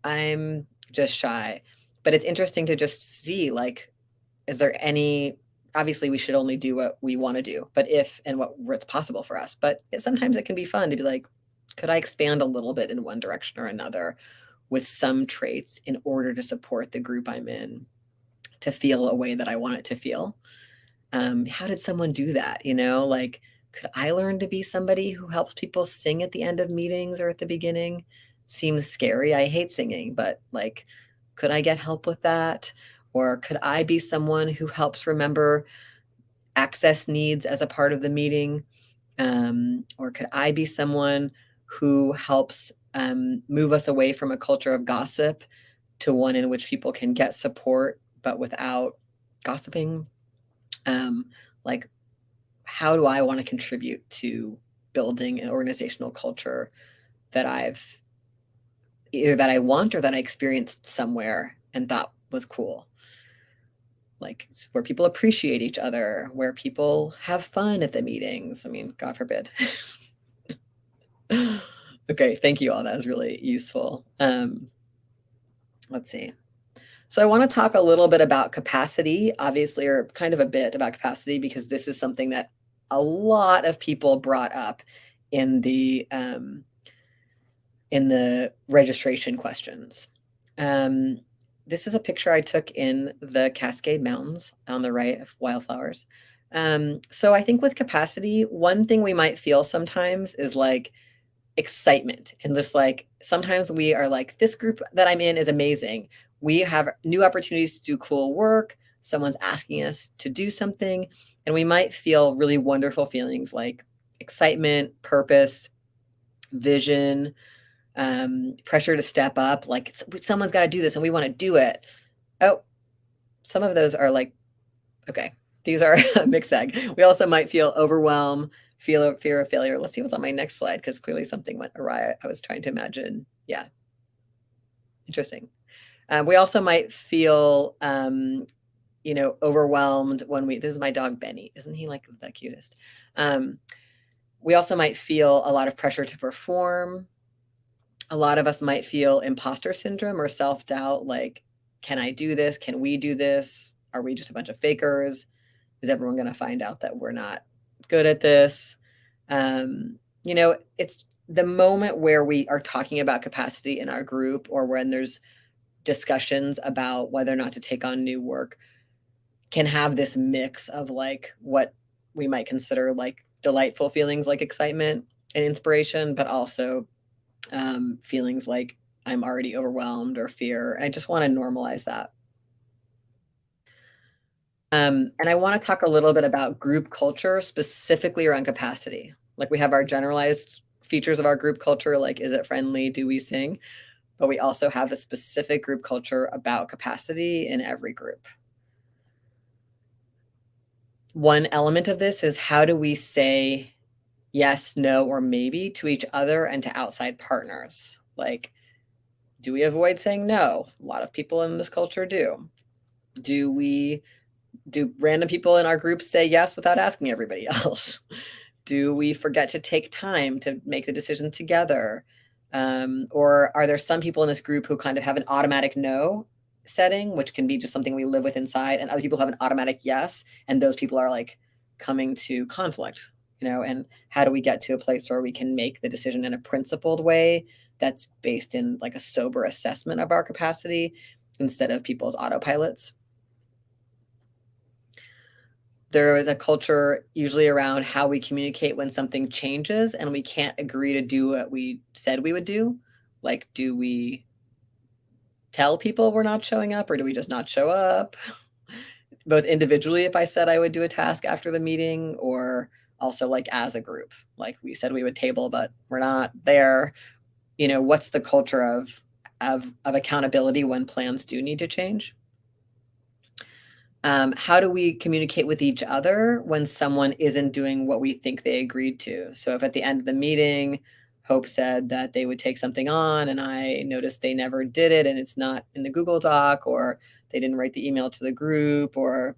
I'm just shy. But it's interesting to just see like, is there any, obviously we should only do what we want to do, but if and what's possible for us. But sometimes it can be fun to be like, could I expand a little bit in one direction or another with some traits in order to support the group I'm in to feel a way that I want it to feel? How did someone do that? You know, like, could I learn to be somebody who helps people sing at the end of meetings or at the beginning? Seems scary. I hate singing, but like, could I get help with that? Or could I be someone who helps remember access needs as a part of the meeting? Or could I be someone who helps move us away from a culture of gossip to one in which people can get support, but without gossiping? Um, like, how do I want to contribute to building an organizational culture that I've either that I want or that I experienced somewhere and thought was cool? Like where people appreciate each other, where people have fun at the meetings. I mean, God forbid. Okay, thank you all. That was really useful. Let's see. So I want to talk a little bit about capacity, obviously, or kind of a bit about capacity, because this is something that a lot of people brought up in the registration questions. This is a picture I took in the Cascade Mountains on the right of wildflowers. So I think with capacity, one thing we might feel sometimes is like excitement and just like sometimes we are like, this group that I'm in is amazing. We have new opportunities to do cool work. Someone's asking us to do something, and we might feel really wonderful feelings like excitement, purpose, vision, pressure to step up. Like someone's got to do this and we want to do it. Oh, some of those are like, okay, these are a mixed bag. We also might feel overwhelmed, fear of failure. Let's see what's on my next slide, because clearly something went awry. I was trying to imagine. Yeah, interesting. We also might feel, overwhelmed when this is my dog, Benny. Isn't he like the cutest? We also might feel a lot of pressure to perform. A lot of us might feel imposter syndrome or self-doubt, like, can I do this? Can we do this? Are we just a bunch of fakers? Is everyone going to find out that we're not good at this? It's the moment where we are talking about capacity in our group, or when there's discussions about whether or not to take on new work, can have this mix of like what we might consider like delightful feelings like excitement and inspiration, but also feelings like I'm already overwhelmed or fear. And I just want to normalize that. And I want to talk a little bit about group culture, specifically around capacity. Like we have our generalized features of our group culture, like is it friendly? Do we sing? But we also have a specific group culture about capacity in every group. One element of this is how do we say yes, no, or maybe to each other and to outside partners? Like, do we avoid saying no? A lot of people in this culture do. Do random people in our group say yes without asking everybody else? Do we forget to take time to make the decision together? Or are there some people in this group who kind of have an automatic no setting, which can be just something we live with inside, and other people have an automatic yes, and those people are like coming to conflict, and how do we get to a place where we can make the decision in a principled way that's based in like a sober assessment of our capacity instead of people's autopilots? There is a culture usually around how we communicate when something changes and we can't agree to do what we said we would do. Like, do we tell people we're not showing up, or do we just not show up? Both individually, if I said I would do a task after the meeting, or also like as a group. Like we said we would table, but we're not there. What's the culture of accountability when plans do need to change? How do we communicate with each other when someone isn't doing what we think they agreed to? So if at the end of the meeting, Hope said that they would take something on and I noticed they never did it and it's not in the Google Doc, or they didn't write the email to the group, or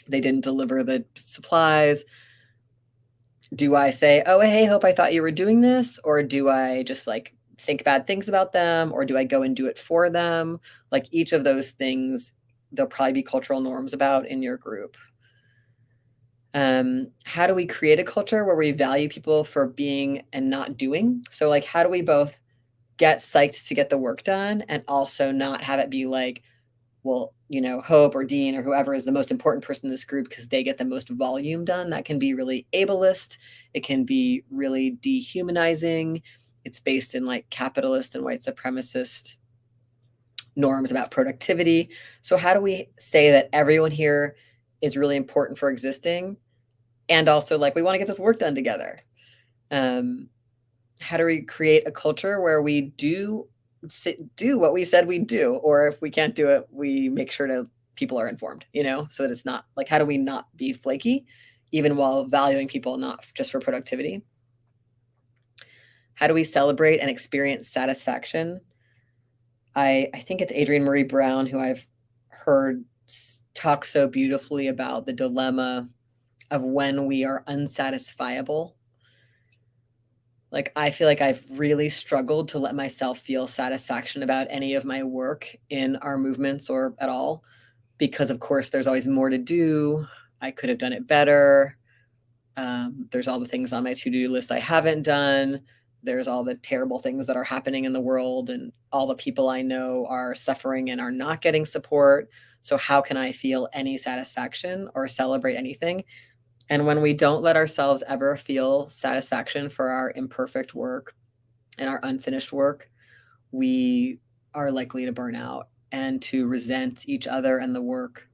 they didn't deliver the supplies, do I say, oh, hey, Hope, I thought you were doing this? Or do I just like think bad things about them? Or do I go and do it for them? Like each of those things, there'll probably be cultural norms about in your group. How do we create a culture where we value people for being and not doing? So like, how do we both get psyched to get the work done and also not have it be like, well, Hope or Dean or whoever is the most important person in this group because they get the most volume done? That can be really ableist. It can be really dehumanizing. It's based in like capitalist and white supremacist norms about productivity. So how do we say that everyone here is really important for existing and also like we want to get this work done together? How do we create a culture where we do what we said we'd do, or if we can't do it, we make sure people are informed, so that it's not like, how do we not be flaky even while valuing people not just for productivity? How do we celebrate and experience satisfaction? I think it's Adrienne Marie Brown who I've heard talk so beautifully about the dilemma of when we are unsatisfiable. Like, I feel like I've really struggled to let myself feel satisfaction about any of my work in our movements or at all, because of course there's always more to do. I could have done it better. There's all the things on my to-do list I haven't done. There's all the terrible things that are happening in the world and all the people I know are suffering and are not getting support. So how can I feel any satisfaction or celebrate anything? And when we don't let ourselves ever feel satisfaction for our imperfect work and our unfinished work, we are likely to burn out and to resent each other and the work.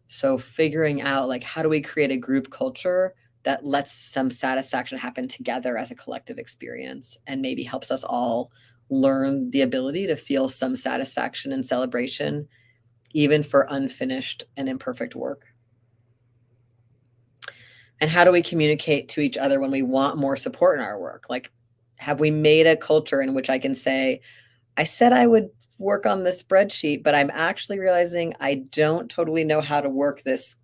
So figuring out like, how do we create a group culture that lets some satisfaction happen together as a collective experience and maybe helps us all learn the ability to feel some satisfaction and celebration, even for unfinished and imperfect work? And how do we communicate to each other when we want more support in our work? Like, have we made a culture in which I can say, I said I would work on this spreadsheet, but I'm actually realizing I don't totally know how to work this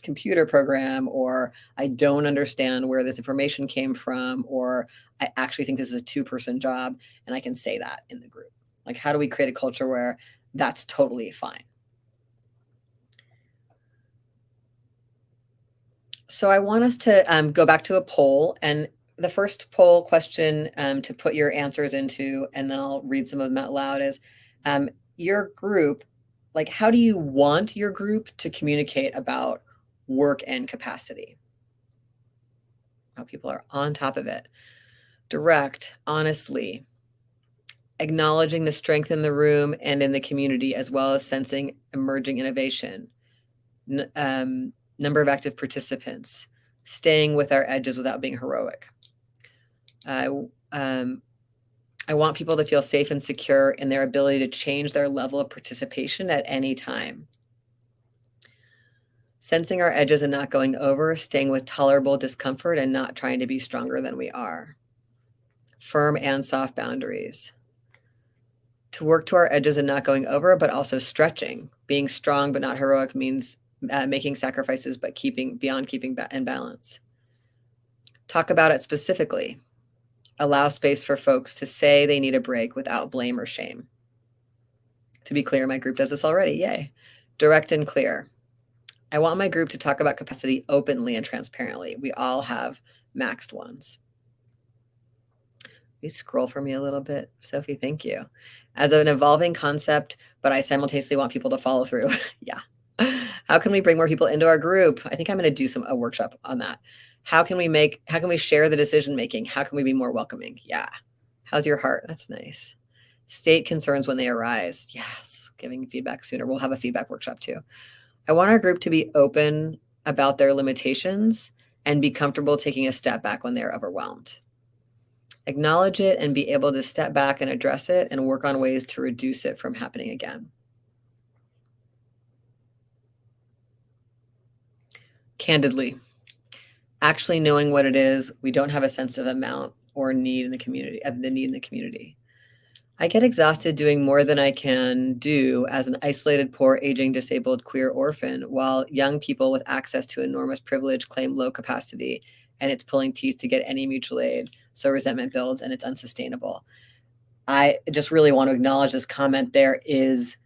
computer program, or I don't understand where this information came from, or I actually think this is a two-person job, and I can say that in the group. Like, how do we create a culture where that's totally fine? So I want us to go back to a poll, and the first poll question to put your answers into, and then I'll read some of them out loud, is your group, like, how do you want your group to communicate about work and capacity? How people are on top of it. Direct, honestly, acknowledging the strength in the room and in the community, as well as sensing emerging innovation. Number of active participants, staying with our edges without being heroic. I want people to feel safe and secure in their ability to change their level of participation at any time. Sensing our edges and not going over, staying with tolerable discomfort and not trying to be stronger than we are. Firm and soft boundaries. To work to our edges and not going over, but also stretching. Being strong but not heroic means making sacrifices, but keeping in balance. Talk about it specifically. Allow space for folks to say they need a break without blame or shame. To be clear, my group does this already. Yay. Direct and clear. I want my group to talk about capacity openly and transparently. We all have maxed ones. You scroll for me a little bit, Sophie. Thank you. As an evolving concept, but I simultaneously want people to follow through. Yeah. How can we bring more people into our group? I think I'm going to do a workshop on that. How can we share the decision making? How can we be more welcoming? Yeah. How's your heart? That's nice. State concerns when they arise. Yes. Giving feedback sooner. We'll have a feedback workshop too. I want our group to be open about their limitations and be comfortable taking a step back when they're overwhelmed. Acknowledge it and be able to step back and address it and work on ways to reduce it from happening again. Candidly, actually knowing what it is, we don't have a sense of amount or need in the community, of the need in the community. I get exhausted doing more than I can do as an isolated, poor, aging, disabled, queer orphan, while young people with access to enormous privilege claim low capacity, and it's pulling teeth to get any mutual aid. So resentment builds and it's unsustainable. I just really want to acknowledge this comment. There is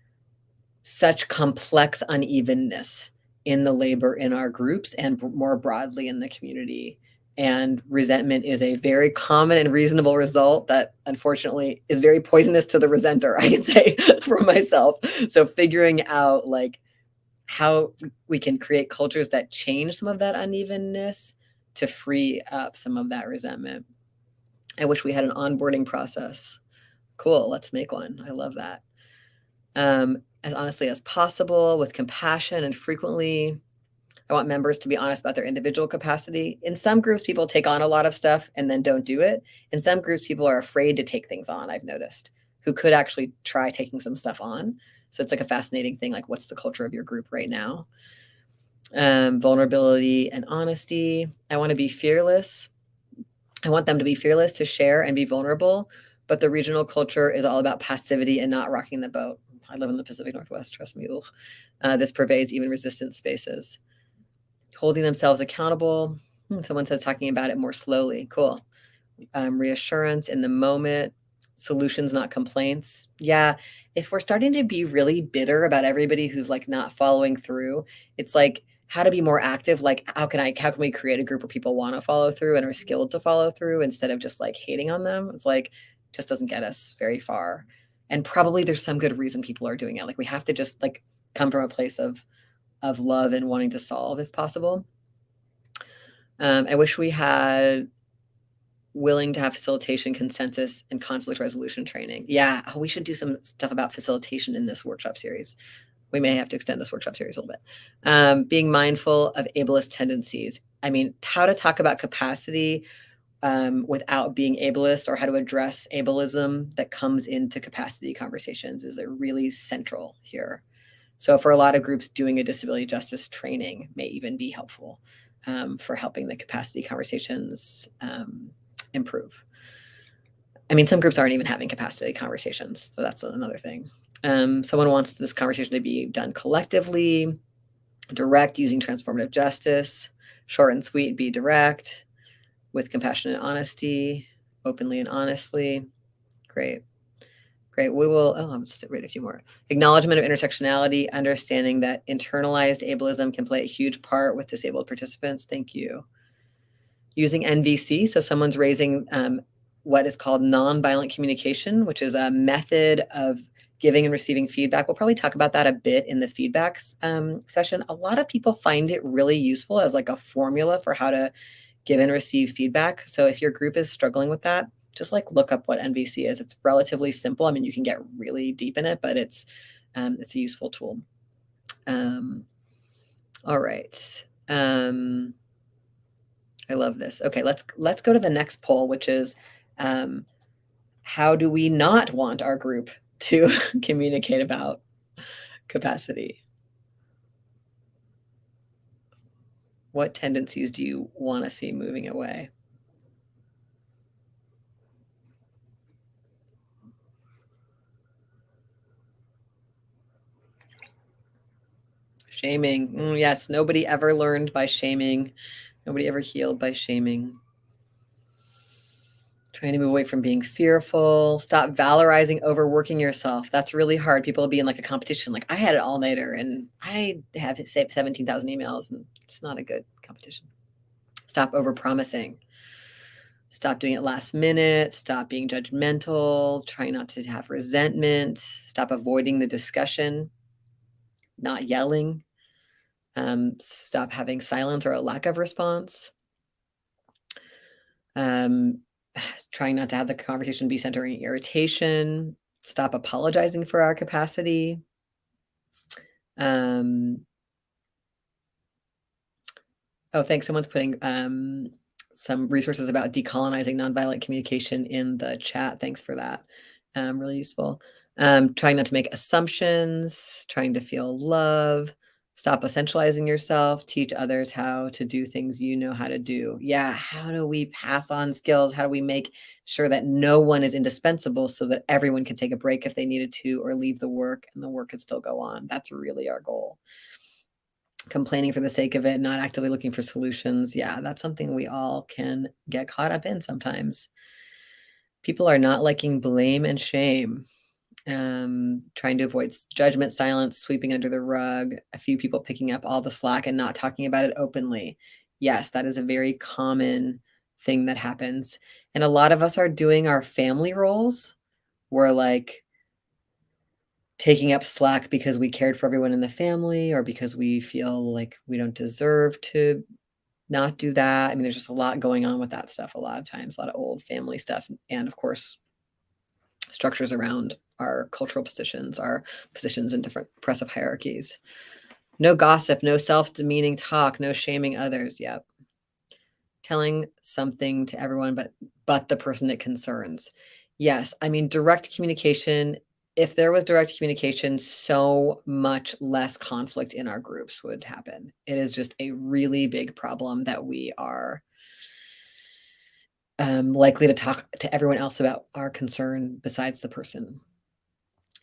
such complex unevenness in the labor in our groups and more broadly in the community. And resentment is a very common and reasonable result that unfortunately is very poisonous to the resenter, I can say for myself. So figuring out like how we can create cultures that change some of that unevenness to free up some of that resentment. I wish we had an onboarding process. Cool, let's make one. I love that. As honestly as possible with compassion and frequently. I want members to be honest about their individual capacity. In some groups, people take on a lot of stuff and then don't do it. In some groups, people are afraid to take things on, I've noticed, who could actually try taking some stuff on. So it's like a fascinating thing, like what's the culture of your group right now? Vulnerability and honesty. I want to be fearless. I want them to be fearless, to share and be vulnerable. But the regional culture is all about passivity and not rocking the boat. I live in the Pacific Northwest, trust me. This pervades even resistant spaces. Holding themselves accountable. Someone says talking about it more slowly. Cool. Reassurance in the moment. Solutions, not complaints. Yeah, if we're starting to be really bitter about everybody who's like not following through, it's like how to be more active. Like how can we create a group where people want to follow through and are skilled to follow through instead of just like hating on them? It's like just doesn't get us very far. And probably there's some good reason people are doing it. Like we have to just like come from a place of love and wanting to solve if possible. I wish we had willing to have facilitation, consensus, and conflict resolution training. Yeah, we should do some stuff about facilitation in this workshop series. We may have to extend this workshop series a little bit. Being mindful of ableist tendencies. I mean, how to talk about capacity without being ableist, or how to address ableism that comes into capacity conversations is a really central here. So for a lot of groups, doing a disability justice training may even be helpful for helping the capacity conversations improve. I mean, some groups aren't even having capacity conversations, so that's another thing. Someone wants this conversation to be done collectively, direct, using transformative justice, short and sweet, be direct, with compassion and honesty, openly and honestly. Great. Great. We will, I'm just read a few more. Acknowledgement of intersectionality, understanding that internalized ableism can play a huge part with disabled participants. Thank you. Using NVC, so someone's raising what is called nonviolent communication, which is a method of giving and receiving feedback. We'll probably talk about that a bit in the feedback session. A lot of people find it really useful as like a formula for how to give and receive feedback. So if your group is struggling with that, just like look up what NVC is. It's relatively simple. I mean, you can get really deep in it, but it's a useful tool. All right. I love this. Okay, let's go to the next poll, which is how do we not want our group to communicate about capacity? What tendencies do you want to see moving away? Shaming. Yes, nobody ever learned by shaming. Nobody ever healed by shaming. Trying to move away from being fearful. Stop valorizing overworking yourself. That's really hard. People will be in like a competition. Like I had an all-nighter and I have 17,000 emails and it's not a good competition. Stop overpromising. Stop doing it last minute. Stop being judgmental. Try not to have resentment. Stop avoiding the discussion. Not yelling. Stop having silence or a lack of response. Trying not to have the conversation be centering irritation. Stop apologizing for our capacity. Oh, thanks. Someone's putting some resources about decolonizing nonviolent communication in the chat. Thanks for that. Really useful. Trying not to make assumptions, trying to feel love, stop essentializing yourself, teach others how to do things you know how to do. Yeah, how do we pass on skills? How do we make sure that no one is indispensable so that everyone can take a break if they needed to or leave the work and the work could still go on? That's really our goal. Complaining for the sake of it, not actively looking for solutions. Yeah, that's something we all can get caught up in sometimes. People are not liking blame and shame. Trying to avoid judgment, silence, sweeping under the rug, a few people picking up all the slack and not talking about it openly. Yes, that is a very common thing that happens. And a lot of us are doing our family roles. We're like taking up slack because we cared for everyone in the family or because we feel like we don't deserve to not do that. I mean, there's just a lot going on with that stuff a lot of times, a lot of old family stuff. And of course, structures around our cultural positions, our positions in different oppressive hierarchies. No gossip, no self-demeaning talk, no shaming others. Yep. Telling something to everyone but the person it concerns. Yes, I mean, direct communication, if there was direct communication, so much less conflict in our groups would happen. It is just a really big problem that we are likely to talk to everyone else about our concern besides the person.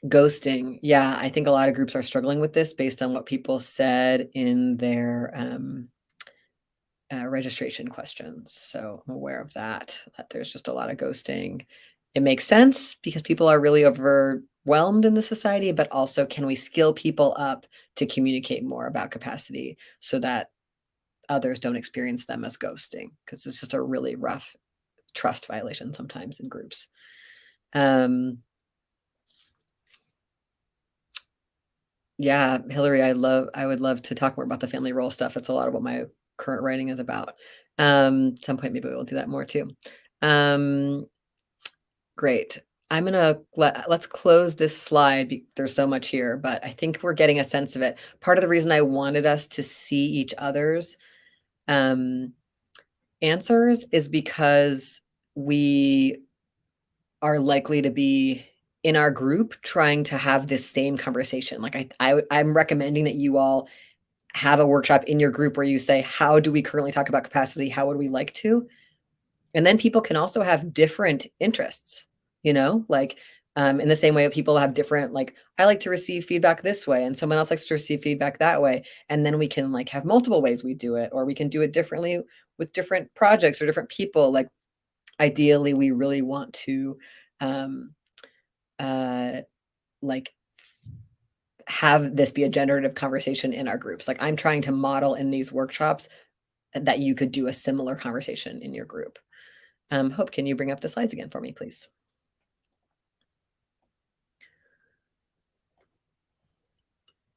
Ghosting. Yeah, I think a lot of groups are struggling with this based on what people said in their registration questions. So I'm aware of that there's just a lot of ghosting. It makes sense because people are really overwhelmed in the society, but also can we skill people up to communicate more about capacity so that others don't experience them as ghosting? Because it's just a really rough trust violation sometimes in groups. Yeah, Hillary, I would love to talk more about the family role stuff. It's a lot of what my current writing is about. Some point maybe we'll do that more too. Great. Let's close this slide. There's so much here, but I think we're getting a sense of it. Part of the reason I wanted us to see each other's answers is because we are likely to be in our group trying to have this same conversation. Like I'm recommending that you all have a workshop in your group where you say, how do we currently talk about capacity? How would we like to? And then people can also have different interests, like in the same way that people have different, like, I like to receive feedback this way and someone else likes to receive feedback that way. And then we can like have multiple ways we do it, or we can do it differently with different projects or different people. Like ideally, we really want to like have this be a generative conversation in our groups. Like I'm trying to model in these workshops that you could do a similar conversation in your group. Hope, can you bring up the slides again for me, please?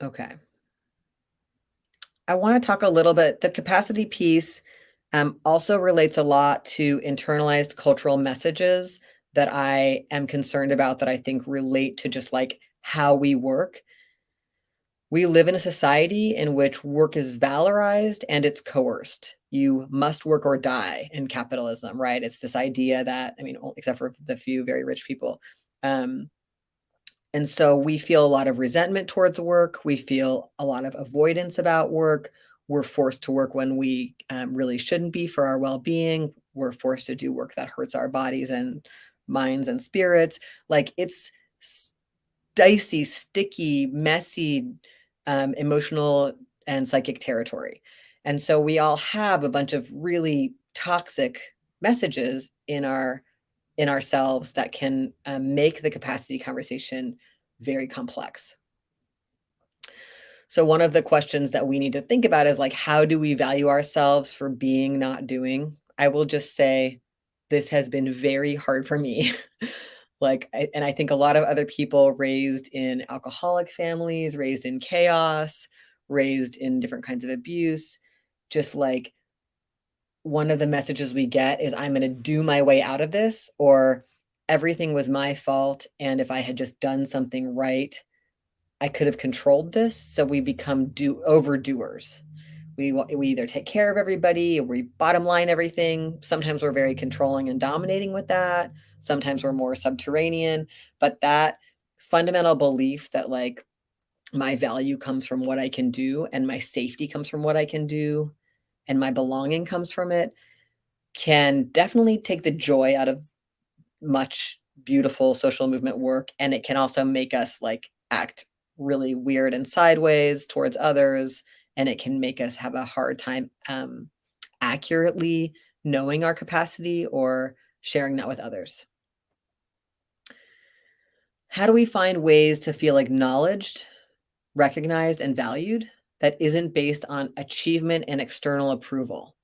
Okay. I want to talk a little bit, the capacity piece also relates a lot to internalized cultural messages that I am concerned about, that I think relate to just like how we work. We live in a society in which work is valorized and it's coerced. You must work or die in capitalism, right? It's this idea that, I mean, except for the few very rich people. And so we feel a lot of resentment towards work. We feel a lot of avoidance about work. We're forced to work when we really shouldn't be for our well-being. We're forced to do work that hurts our bodies and minds and spirits. Like it's dicey, sticky, messy, emotional and psychic territory. And so we all have a bunch of really toxic messages in ourselves that can make the capacity conversation very complex. So one of the questions that we need to think about is like, how do we value ourselves for being, not doing? I will just say this has been very hard for me. And I think a lot of other people raised in alcoholic families, raised in chaos, raised in different kinds of abuse, just like one of the messages we get is I'm going to do my way out of this, or everything was my fault. And if I had just done something right, I could have controlled this. So we become overdoers. We either take care of everybody or we bottom line everything. Sometimes we're very controlling and dominating with that. Sometimes we're more subterranean, but that fundamental belief that like my value comes from what I can do and my safety comes from what I can do and my belonging comes from it can definitely take the joy out of much beautiful social movement work, and it can also make us like act really weird and sideways towards others, and it can make us have a hard time accurately knowing our capacity or sharing that with others. How do we find ways to feel acknowledged, recognized, and valued that isn't based on achievement and external approval?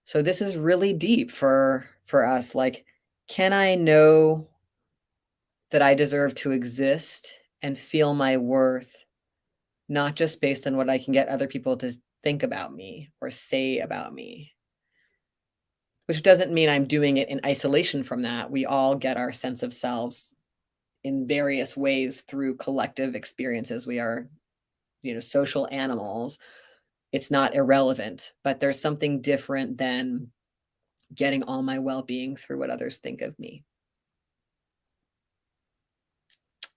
So this is really deep for us. Like, can I know that I deserve to exist and feel my worth, not just based on what I can get other people to think about me or say about me? Which doesn't mean I'm doing it in isolation from that. We all get our sense of selves in various ways through collective experiences. We are, social animals. It's not irrelevant, but there's something different than getting all my well-being through what others think of me.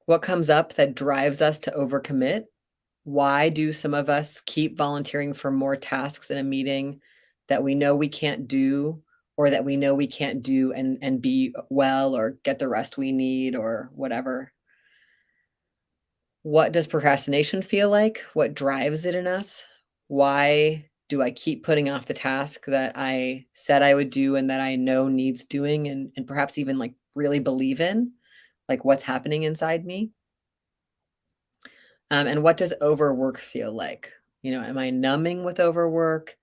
What comes up that drives us to overcommit? Why do some of us keep volunteering for more tasks in a meeting that we know we can't do, or that we know we can't do and be well or get the rest we need or whatever? What does procrastination feel like? What drives it in us? Why do I keep putting off the task that I said I would do and that I know needs doing and perhaps even like really believe in? Like what's happening inside me? And what does overwork feel like? Am I numbing with overwork?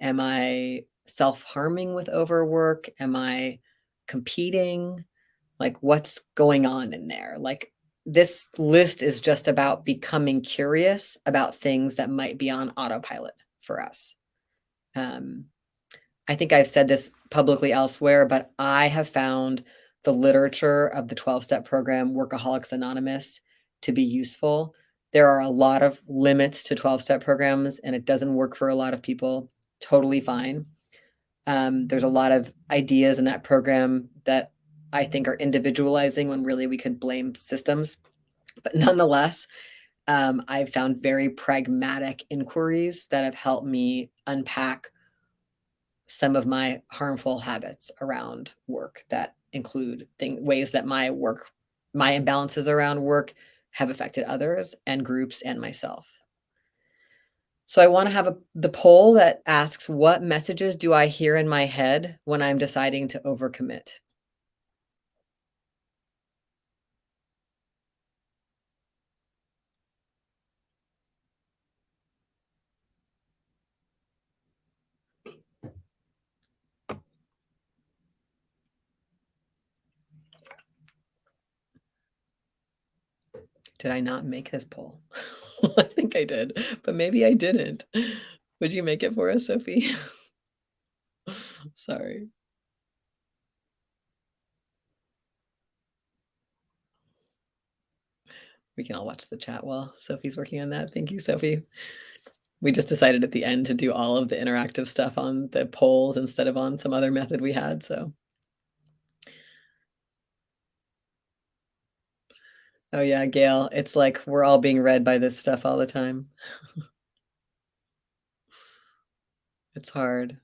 Am I self-harming with overwork? Am I competing? Like, what's going on in there? Like, this list is just about becoming curious about things that might be on autopilot for us. Um, I think I've said this publicly elsewhere, but I have found the literature of the 12-step program, Workaholics Anonymous, to be useful. There are a lot of limits to 12-step programs, and it doesn't work for a lot of people. Totally fine. There's a lot of ideas in that program that I think are individualizing when really we could blame systems. But nonetheless, I've found very pragmatic inquiries that have helped me unpack some of my harmful habits around work that include ways that my imbalances around work have affected others and groups and myself. So I want to have the poll that asks, what messages do I hear in my head when I'm deciding to overcommit? Did I not make this poll? I think I did, but maybe I didn't. Would you make it for us, Sophie? Sorry. We can all watch the chat while Sophie's working on that. Thank you, Sophie. We just decided at the end to do all of the interactive stuff on the polls instead of on some other method we had, so. Oh yeah, Gail, it's like we're all being read by this stuff all the time. It's hard.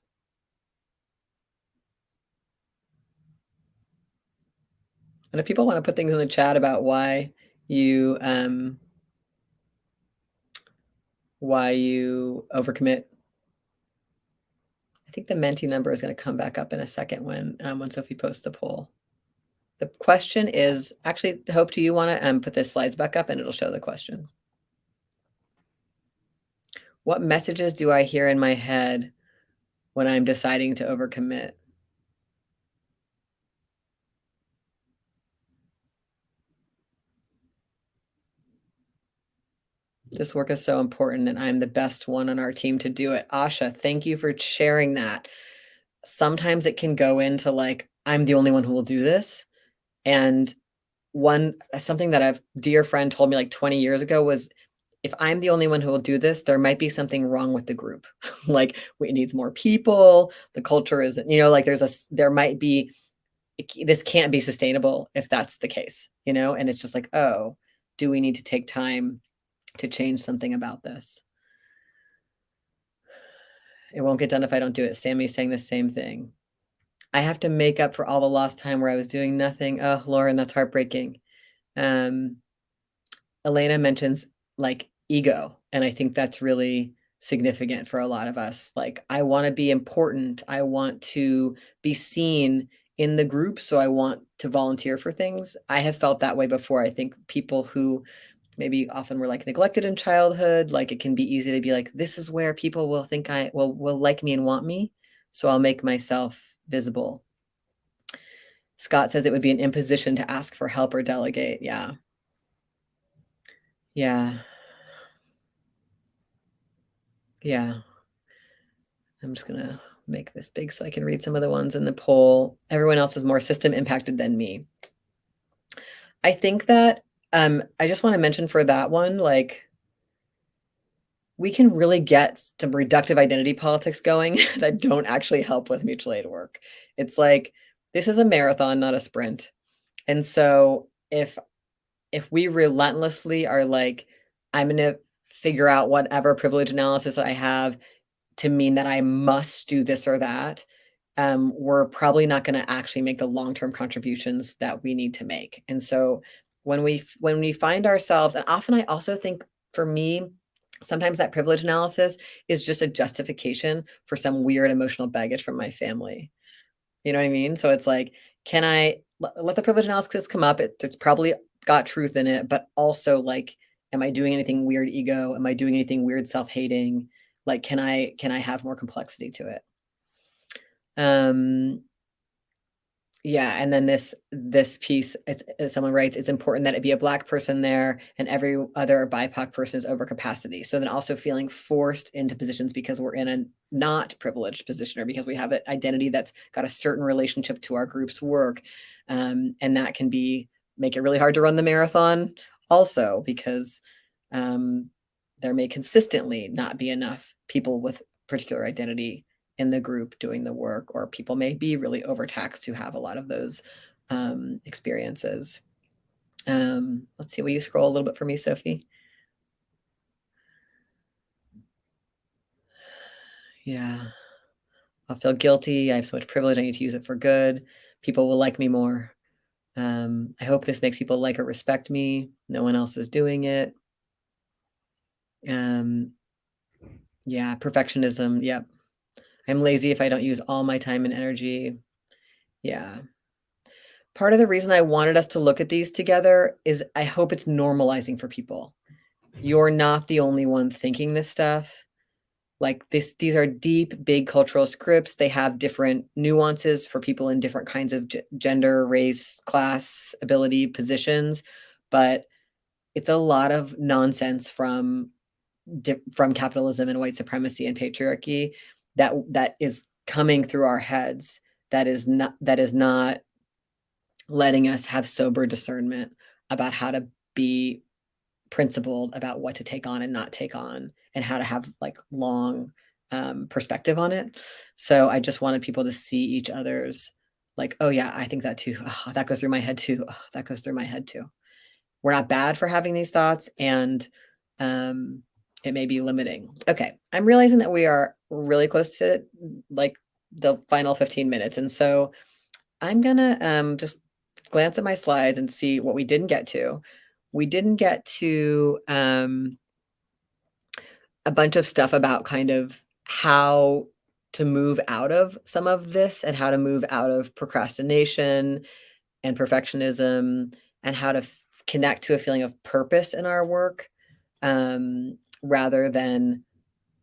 And if people wanna put things in the chat about you, why you overcommit, I think the Menti number is gonna come back up in a second when Sophie posts the poll. The question is actually, Hope, do you wanna put the slides back up and it'll show the question? What messages do I hear in my head when I'm deciding to overcommit? This work is so important and I'm the best one on our team to do it. Asha, thank you for sharing that. Sometimes it can go into like, I'm the only one who will do this. And something that a dear friend told me like 20 years ago was if I'm the only one who will do this, there might be something wrong with the group. Like it needs more people. The culture isn't, like there might be, this can't be sustainable if that's the case, and it's just like, oh, do we need to take time to change something about this? It won't get done if I don't do it. Sammy's saying the same thing. I have to make up for all the lost time where I was doing nothing. Oh, Lauren, that's heartbreaking. Elena mentions like ego, and I think that's really significant for a lot of us. Like, I want to be important. I want to be seen in the group, so I want to volunteer for things. I have felt that way before. I think people who maybe often were like neglected in childhood, like it can be easy to be like, this is where people will think I will like me and want me, so I'll make myself visible. Scott says it would be an imposition to ask for help or delegate. Yeah. Yeah. Yeah. I'm just gonna make this big so I can read some of the ones in the poll. Everyone else is more system impacted than me. I think that I just want to mention for that one, like, we can really get some reductive identity politics going that don't actually help with mutual aid work. It's like, this is a marathon, not a sprint. And so if we relentlessly are like, I'm going to figure out whatever privilege analysis I have to mean that I must do this or that, we're probably not going to actually make the long-term contributions that we need to make. And so when we find ourselves, and often I also think for me, sometimes that privilege analysis is just a justification for some weird emotional baggage from my family. You know what I mean? So it's like, can I let the privilege analysis come up? It's probably got truth in it, but also like, am I doing anything weird ego? Am I doing anything weird self-hating? Like, can I have more complexity to it? Yeah, and then this piece, someone writes, it's important that it be a Black person there and every other BIPOC person is over capacity. So then also feeling forced into positions because we're in a not privileged position, or because we have an identity that's got a certain relationship to our group's work. And that can make it really hard to run the marathon also, because there may consistently not be enough people with particular identity in the group doing the work, or people may be really overtaxed to have a lot of those experiences. Let's see, will you scroll a little bit for me, Sophie? Yeah. I'll feel guilty. I have so much privilege. I need to use it for good. People will like me more. I hope this makes people like or respect me. No one else is doing it. Yeah, perfectionism. Yep. I'm lazy if I don't use all my time and energy. Yeah. Part of the reason I wanted us to look at these together is I hope it's normalizing for people. You're not the only one thinking this stuff. Like these are deep, big cultural scripts. They have different nuances for people in different kinds of gender, race, class, ability, positions, but it's a lot of nonsense from capitalism and white supremacy and patriarchy that is coming through our heads, that is not letting us have sober discernment about how to be principled about what to take on and not take on, and how to have like long perspective on it. So I just wanted people to see each other's like, oh yeah, I think that too. Oh, that goes through my head too. Oh, that goes through my head too. We're not bad for having these thoughts, and it may be limiting. Okay, I'm realizing that we are really close to like the final 15 minutes. And so I'm gonna just glance at my slides and see what we didn't get to. We didn't get to a bunch of stuff about kind of how to move out of some of this, and how to move out of procrastination and perfectionism, and how to connect to a feeling of purpose in our work, rather than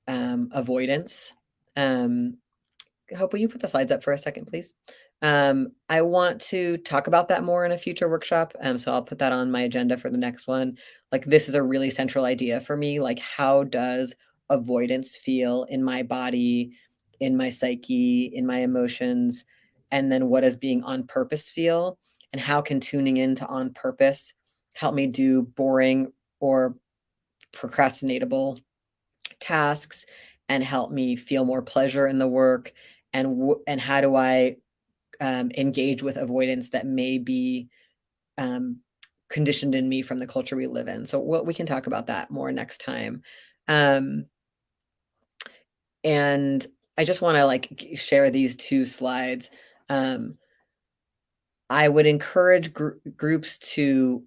avoidance. Hope, will you put the slides up for a second, please? I want to talk about that more in a future workshop. So I'll put that on my agenda for the next one. Like, this is a really central idea for me. Like, how does avoidance feel in my body, in my psyche, in my emotions? And then what does being on purpose feel? And how can tuning into on purpose help me do boring or procrastinatable tasks and help me feel more pleasure in the work? And how do I engage with avoidance that may be conditioned in me from the culture we live in? So we can talk about that more next time. And I just want to like share these two slides. I would encourage groups to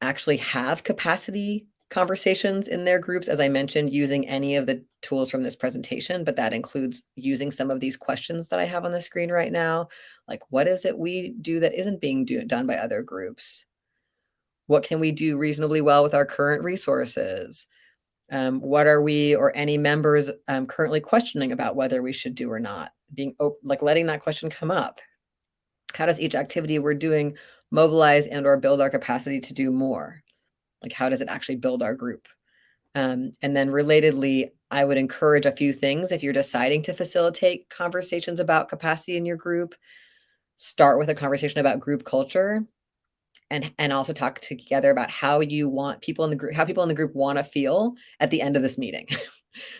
actually have capacity conversations in their groups, as I mentioned, using any of the tools from this presentation, but that includes using some of these questions that I have on the screen right now. Like, what is it we do that isn't being done by other groups? What can we do reasonably well with our current resources? What are we or any members currently questioning about whether we should do or not? Being like letting that question come up. How does each activity we're doing mobilize and or build our capacity to do more? Like, how does it actually build our group? And then relatedly, I would encourage a few things if you're deciding to facilitate conversations about capacity in your group. Start with a conversation about group culture, and also talk together about how you want people in the group, how people in the group want to feel at the end of this meeting,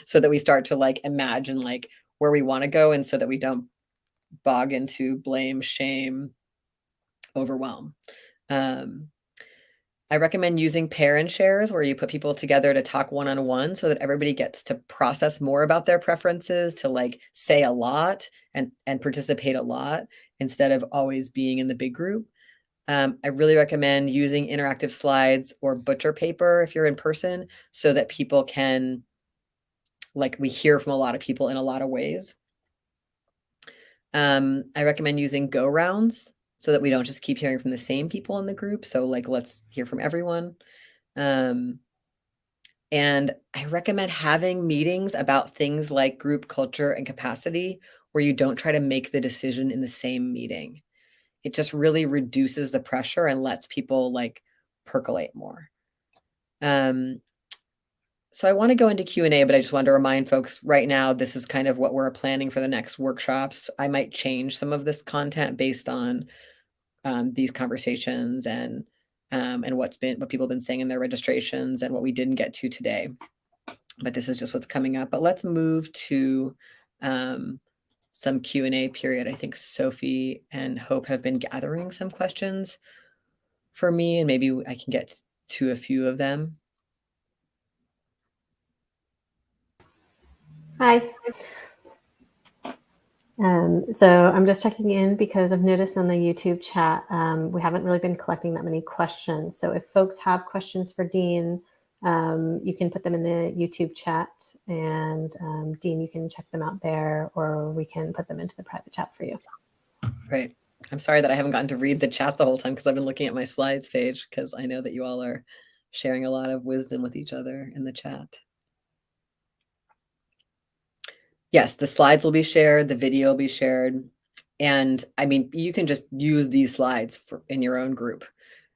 so that we start to like imagine like where we want to go, and so that we don't bog into blame, shame, overwhelm. I recommend using pair and shares, where you put people together to talk one-on-one so that everybody gets to process more about their preferences, to like say a lot and participate a lot instead of always being in the big group. I really recommend using interactive slides or butcher paper if you're in person, so that people can, like, we hear from a lot of people in a lot of ways. I recommend using go rounds so that we don't just keep hearing from the same people in the group. So like, let's hear from everyone. And I recommend having meetings about things like group culture and capacity, where you don't try to make the decision in the same meeting. It just really reduces the pressure and lets people like percolate more. So I want to go into Q&A, but I just wanted to remind folks right now, this is kind of what we're planning for the next workshops. I might change some of this content based on these conversations and what people have been saying in their registrations and what we didn't get to today. But this is just what's coming up. But let's move to some Q&A period. I think Sophie and Hope have been gathering some questions for me, and maybe I can get to a few of them. Hi. So I'm just checking in because I've noticed on the YouTube chat, we haven't really been collecting that many questions. So if folks have questions for Dean, you can put them in the YouTube chat, and Dean, you can check them out there, or we can put them into the private chat for you. Great. I'm sorry that I haven't gotten to read the chat the whole time, because I've been looking at my slides page, because I know that you all are sharing a lot of wisdom with each other in the chat. Yes, the slides will be shared, the video will be shared. And I mean, you can just use these slides in your own group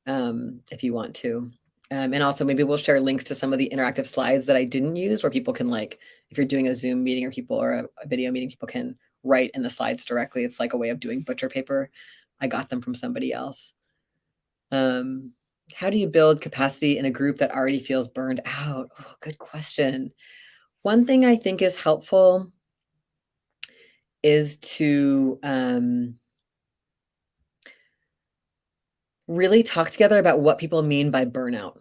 if you want to. And also maybe we'll share links to some of the interactive slides that I didn't use, where people can, like, if you're doing a Zoom meeting or a video meeting, people can write in the slides directly. It's like a way of doing butcher paper. I got them from somebody else. How do you build capacity in a group that already feels burned out? Oh, good question. One thing I think is helpful is to really talk together about what people mean by burnout.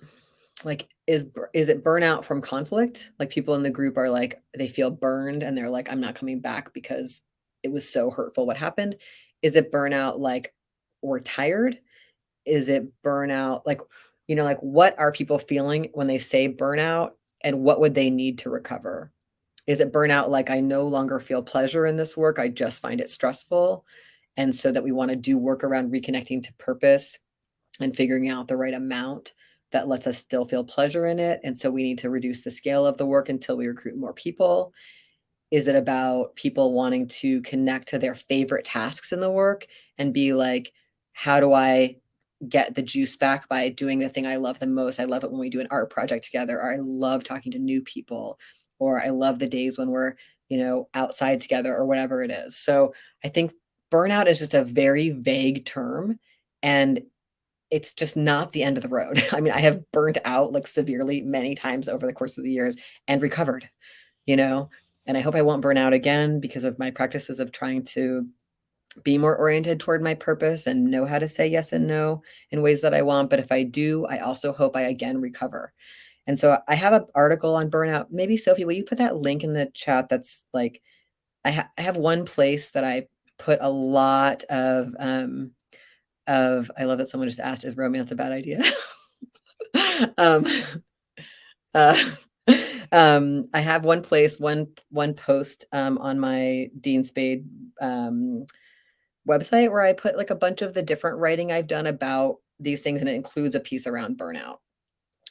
Like, is it burnout from conflict? Like, people in the group are like, they feel burned and they're like, I'm not coming back because it was so hurtful what happened. Is it burnout like we're tired? Is it burnout like, like, what are people feeling when they say burnout, and what would they need to recover? Is it burnout like, I no longer feel pleasure in this work, I just find it stressful, and so that we want to do work around reconnecting to purpose and figuring out the right amount that lets us still feel pleasure in it, and so we need to reduce the scale of the work until we recruit more people? Is it about people wanting to connect to their favorite tasks in the work and be like, how do I get the juice back by doing the thing I love the most? I love it when we do an art project together, or I love talking to new people, or I love the days when we're, outside together, or whatever it is. So I think burnout is just a very vague term, and it's just not the end of the road. I mean, I have burnt out like severely many times over the course of the years and recovered, you know, and I hope I won't burn out again because of my practices of trying to be more oriented toward my purpose and know how to say yes and no in ways that I want. But if I do, I also hope I again recover. And so I have an article on burnout. Maybe Sophie, will you put that link in the chat? That's like, I have one place that I put a lot of, I love that someone just asked, is romance a bad idea? um, uh, I have one place, one post on my Dean Spade website where I put like a bunch of the different writing I've done about these things, and it includes a piece around burnout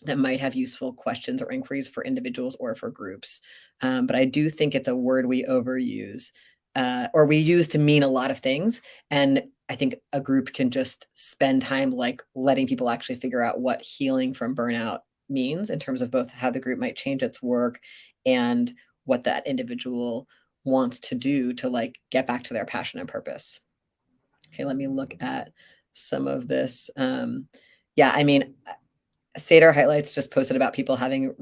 that might have useful questions or inquiries for individuals or for groups. But I do think it's a word we overuse, or we use to mean a lot of things. And I think a group can just spend time like letting people actually figure out what healing from burnout means in terms of both how the group might change its work and what that individual wants to do to like get back to their passion and purpose. Okay, let me look at some of this. Yeah, I mean, Sadar Highlights just posted about people having,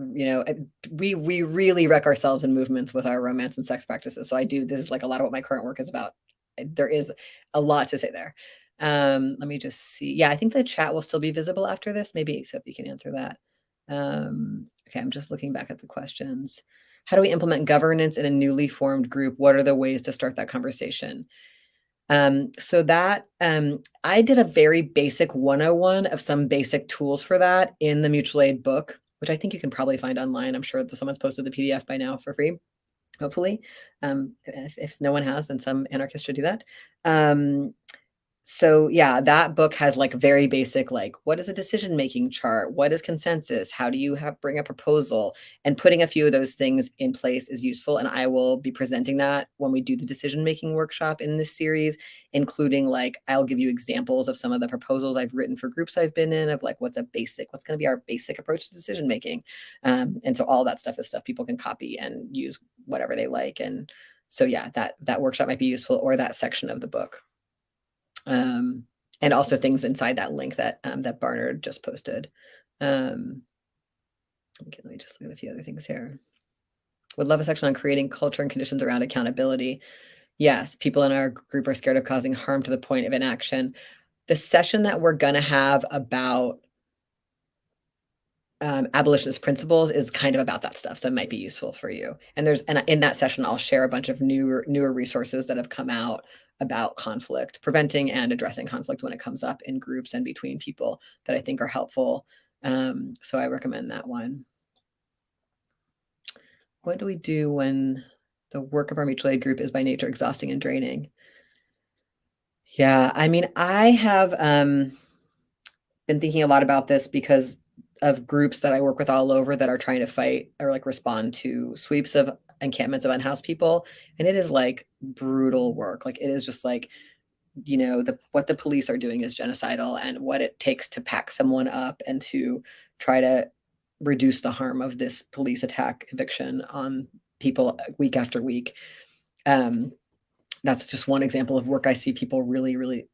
we really wreck ourselves in movements with our romance and sex practices. So this is like a lot of what my current work is about. There is a lot to say there. Let me just see. Yeah, I think the chat will still be visible after this. Maybe Sophie can answer that. Okay, I'm just looking back at the questions. How do we implement governance in a newly formed group? What are the ways to start that conversation? So that I did a very basic 101 of some basic tools for that in the mutual aid book, which I think you can probably find online. I'm sure that someone's posted the PDF by now for free, hopefully. If no one has, then some anarchist should do that. So yeah, that book has like very basic, like what is a decision-making chart? What is consensus? How do you bring a proposal? And putting a few of those things in place is useful. And I will be presenting that when we do the decision-making workshop in this series, including like, I'll give you examples of some of the proposals I've written for groups I've been in of like, what's going to be our basic approach to decision-making. And so all that stuff is stuff people can copy and use whatever they like. And so yeah, that workshop might be useful, or that section of the book. And also things inside that link that that Barnard just posted. Okay, let me just look at a few other things here. Would love a section on creating culture and conditions around accountability. Yes, people in our group are scared of causing harm to the point of inaction. The session that we're going to have about abolitionist principles is kind of about that stuff, so it might be useful for you. And in that session, I'll share a bunch of newer resources that have come out about conflict, preventing and addressing conflict when it comes up in groups and between people that I think are helpful. So I recommend that one. What do we do when the work of our mutual aid group is by nature exhausting and draining? Yeah, I mean, I have been thinking a lot about this because of groups that I work with all over that are trying to fight or like respond to sweeps of encampments of unhoused people. And it is like brutal work. Like it is just like, what the police are doing is genocidal, and what it takes to pack someone up and to try to reduce the harm of this police attack eviction on people week after week. That's just one example of work I see people really, really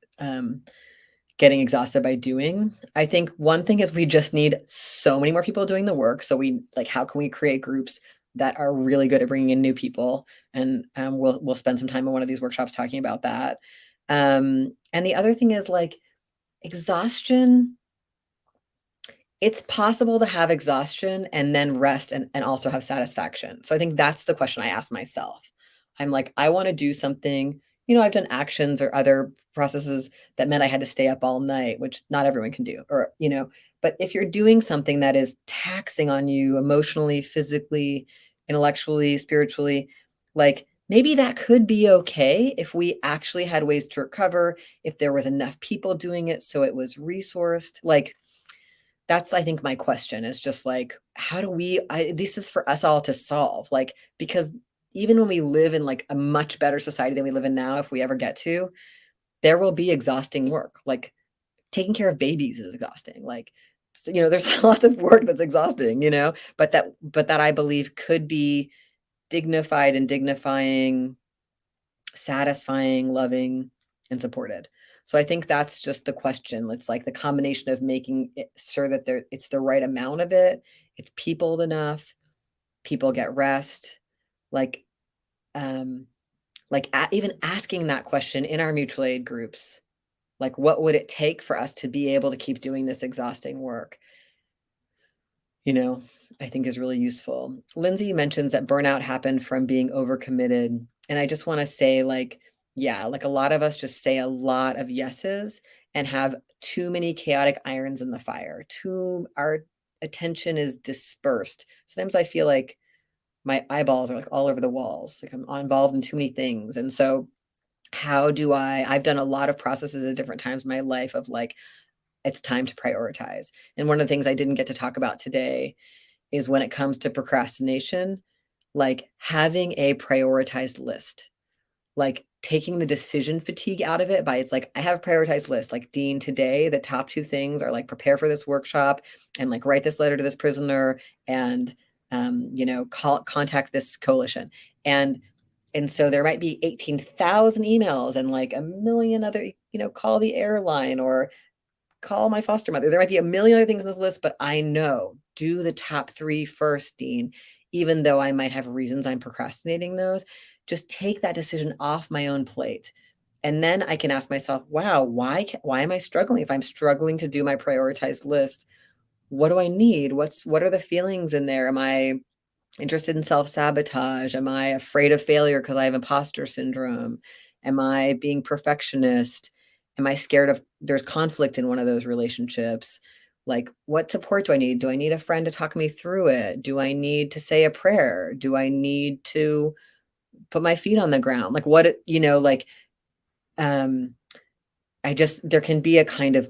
getting exhausted by doing. I think one thing is we just need so many more people doing the work. So how can we create groups that are really good at bringing in new people? And we'll spend some time in one of these workshops talking about that. And the other thing is like exhaustion. It's possible to have exhaustion and then rest and also have satisfaction. So I think that's the question I ask myself. I'm like, I want to do something, I've done actions or other processes that meant I had to stay up all night, which not everyone can do, but if you're doing something that is taxing on you emotionally, physically, intellectually, spiritually, like maybe that could be okay if we actually had ways to recover, if there was enough people doing it so it was resourced. Like that's, I think, my question is just like, how do this is for us all to solve, like, because even when we live in like a much better society than we live in now, if we ever get to, there will be exhausting work. Like taking care of babies is exhausting. Like, there's lots of work that's exhausting, but that I believe could be dignified and dignifying, satisfying, loving, and supported. So I think that's just the question. It's like the combination of making it sure that it's the right amount of it, it's peopled enough, people get rest, like even asking that question in our mutual aid groups, like what would it take for us to be able to keep doing this exhausting work? I think is really useful. Lindsay mentions that burnout happened from being overcommitted. And I just want to say, yeah, like a lot of us just say a lot of yeses and have too many chaotic irons in the fire. Our attention is dispersed. Sometimes I feel like my eyeballs are like all over the walls, like I'm involved in too many things. And so I've done a lot of processes at different times in my life of like, it's time to prioritize. And one of the things I didn't get to talk about today is when it comes to procrastination, like having a prioritized list, like taking the decision fatigue out of it by it's like, I have a prioritized list. Like Dean, today, the top 2 things are like prepare for this workshop and like write this letter to this prisoner and, contact this coalition. And so there might be 18,000 emails and like a million other, call the airline or call my foster mother. There might be a million other things on this list, but I know do the top 3 first, Dean, even though I might have reasons I'm procrastinating those. Just take that decision off my own plate. And then I can ask myself, wow, why am I struggling? If I'm struggling to do my prioritized list, what do I need? What are the feelings in there? Am I interested in self-sabotage? Am I afraid of failure because I have imposter syndrome? Am I being perfectionist? Am I scared of there's conflict in one of those relationships? Like, what support do I need? Do I need a friend to talk me through it? Do I need to say a prayer? Do I need to put my feet on the ground? Like um there can be a kind of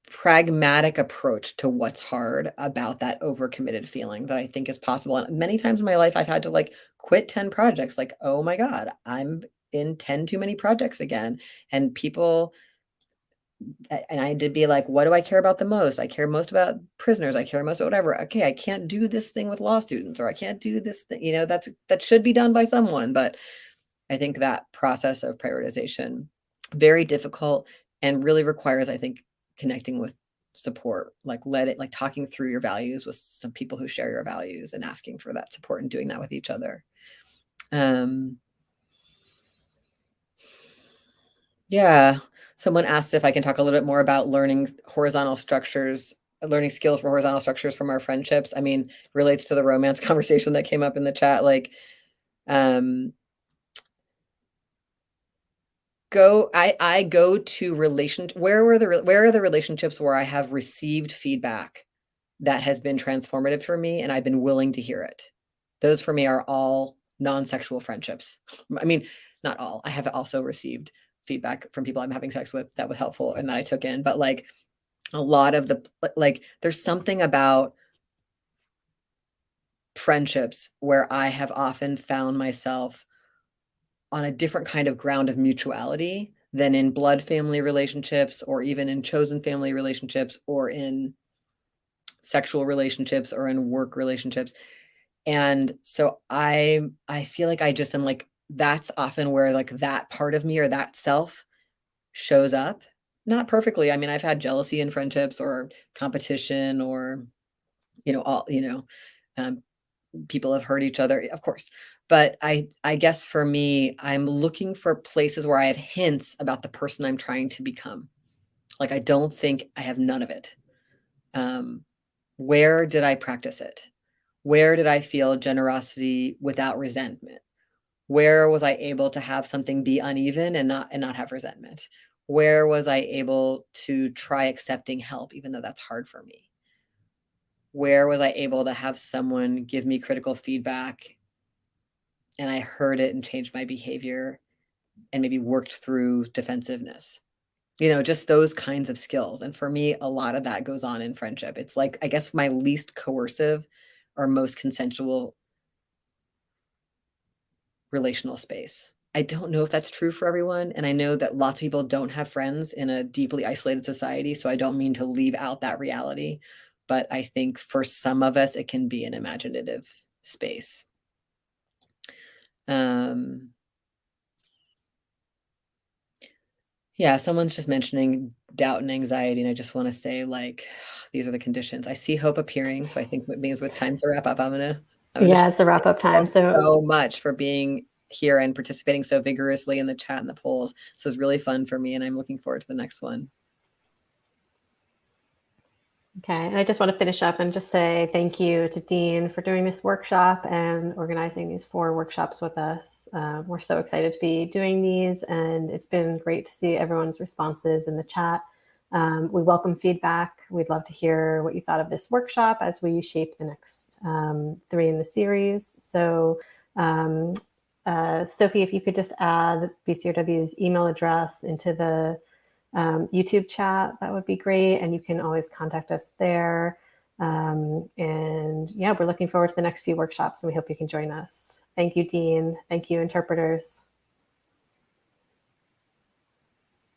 pragmatic approach to what's hard about that overcommitted feeling that I think is possible. And many times in my life, I've had to like quit 10 projects, like, oh my God, I'm in 10 too many projects again. And I had to be like, what do I care about the most? I care most about prisoners. I care most about whatever. Okay, I can't do this thing with law students, or I can't do this thing, that should be done by someone. But I think that process of prioritization, very difficult and really requires, I think, connecting with support, like talking through your values with some people who share your values and asking for that support and doing that with each other. Yeah. Someone asked if I can talk a little bit more about learning skills for horizontal structures from our friendships. I mean, relates to the romance conversation that came up in the chat. Like, I go to where are the relationships where I have received feedback that has been transformative for me and I've been willing to hear it. Those for me are all non-sexual friendships. I mean, not all. I have also received feedback from people I'm having sex with that was helpful and that I took in, but like a lot of there's something about friendships where I have often found myself on a different kind of ground of mutuality than in blood family relationships or even in chosen family relationships or in sexual relationships or in work relationships. And so I feel like I just am like, that's often where like that part of me or that self shows up. Not perfectly. I mean, I've had jealousy in friendships or competition or, all, um, people have hurt each other, of course. But I guess for me, I'm looking for places where I have hints about the person I'm trying to become. Like I don't think I have none of it. Where did I practice it? Where did I feel generosity without resentment? Where was I able to have something be uneven and not have resentment? Where was I able to try accepting help even though that's hard for me? Where was I able to have someone give me critical feedback and I heard it and changed my behavior and maybe worked through defensiveness? Just those kinds of skills. And for me, a lot of that goes on in friendship. It's like, I guess my least coercive or most consensual relational space. I don't know if that's true for everyone. And I know that lots of people don't have friends in a deeply isolated society. So I don't mean to leave out that reality. But I think for some of us, it can be an imaginative space. Yeah, someone's just mentioning doubt and anxiety, and I just want to say, like, these are the conditions. I see hope appearing, so I think it means it's time to wrap up. I'm gonna Yeah, it's a wrap up time. So so much for being here and participating so vigorously in the chat and the polls. So it's really fun for me, and I'm looking forward to the next one. okay, and I just want to finish up and just say thank you to Dean for doing this workshop and organizing these 4 workshops with us. We're so excited to be doing these, and it's been great to see everyone's responses in the chat. We welcome feedback. We'd love to hear what you thought of this workshop as we shape the next 3 in the series. So Sophie, if you could just add BCRW's email address into the YouTube chat, that would be great. And you can always contact us there. And yeah, we're looking forward to the next few workshops, and we hope you can join us. Thank you, Dean. Thank you, interpreters.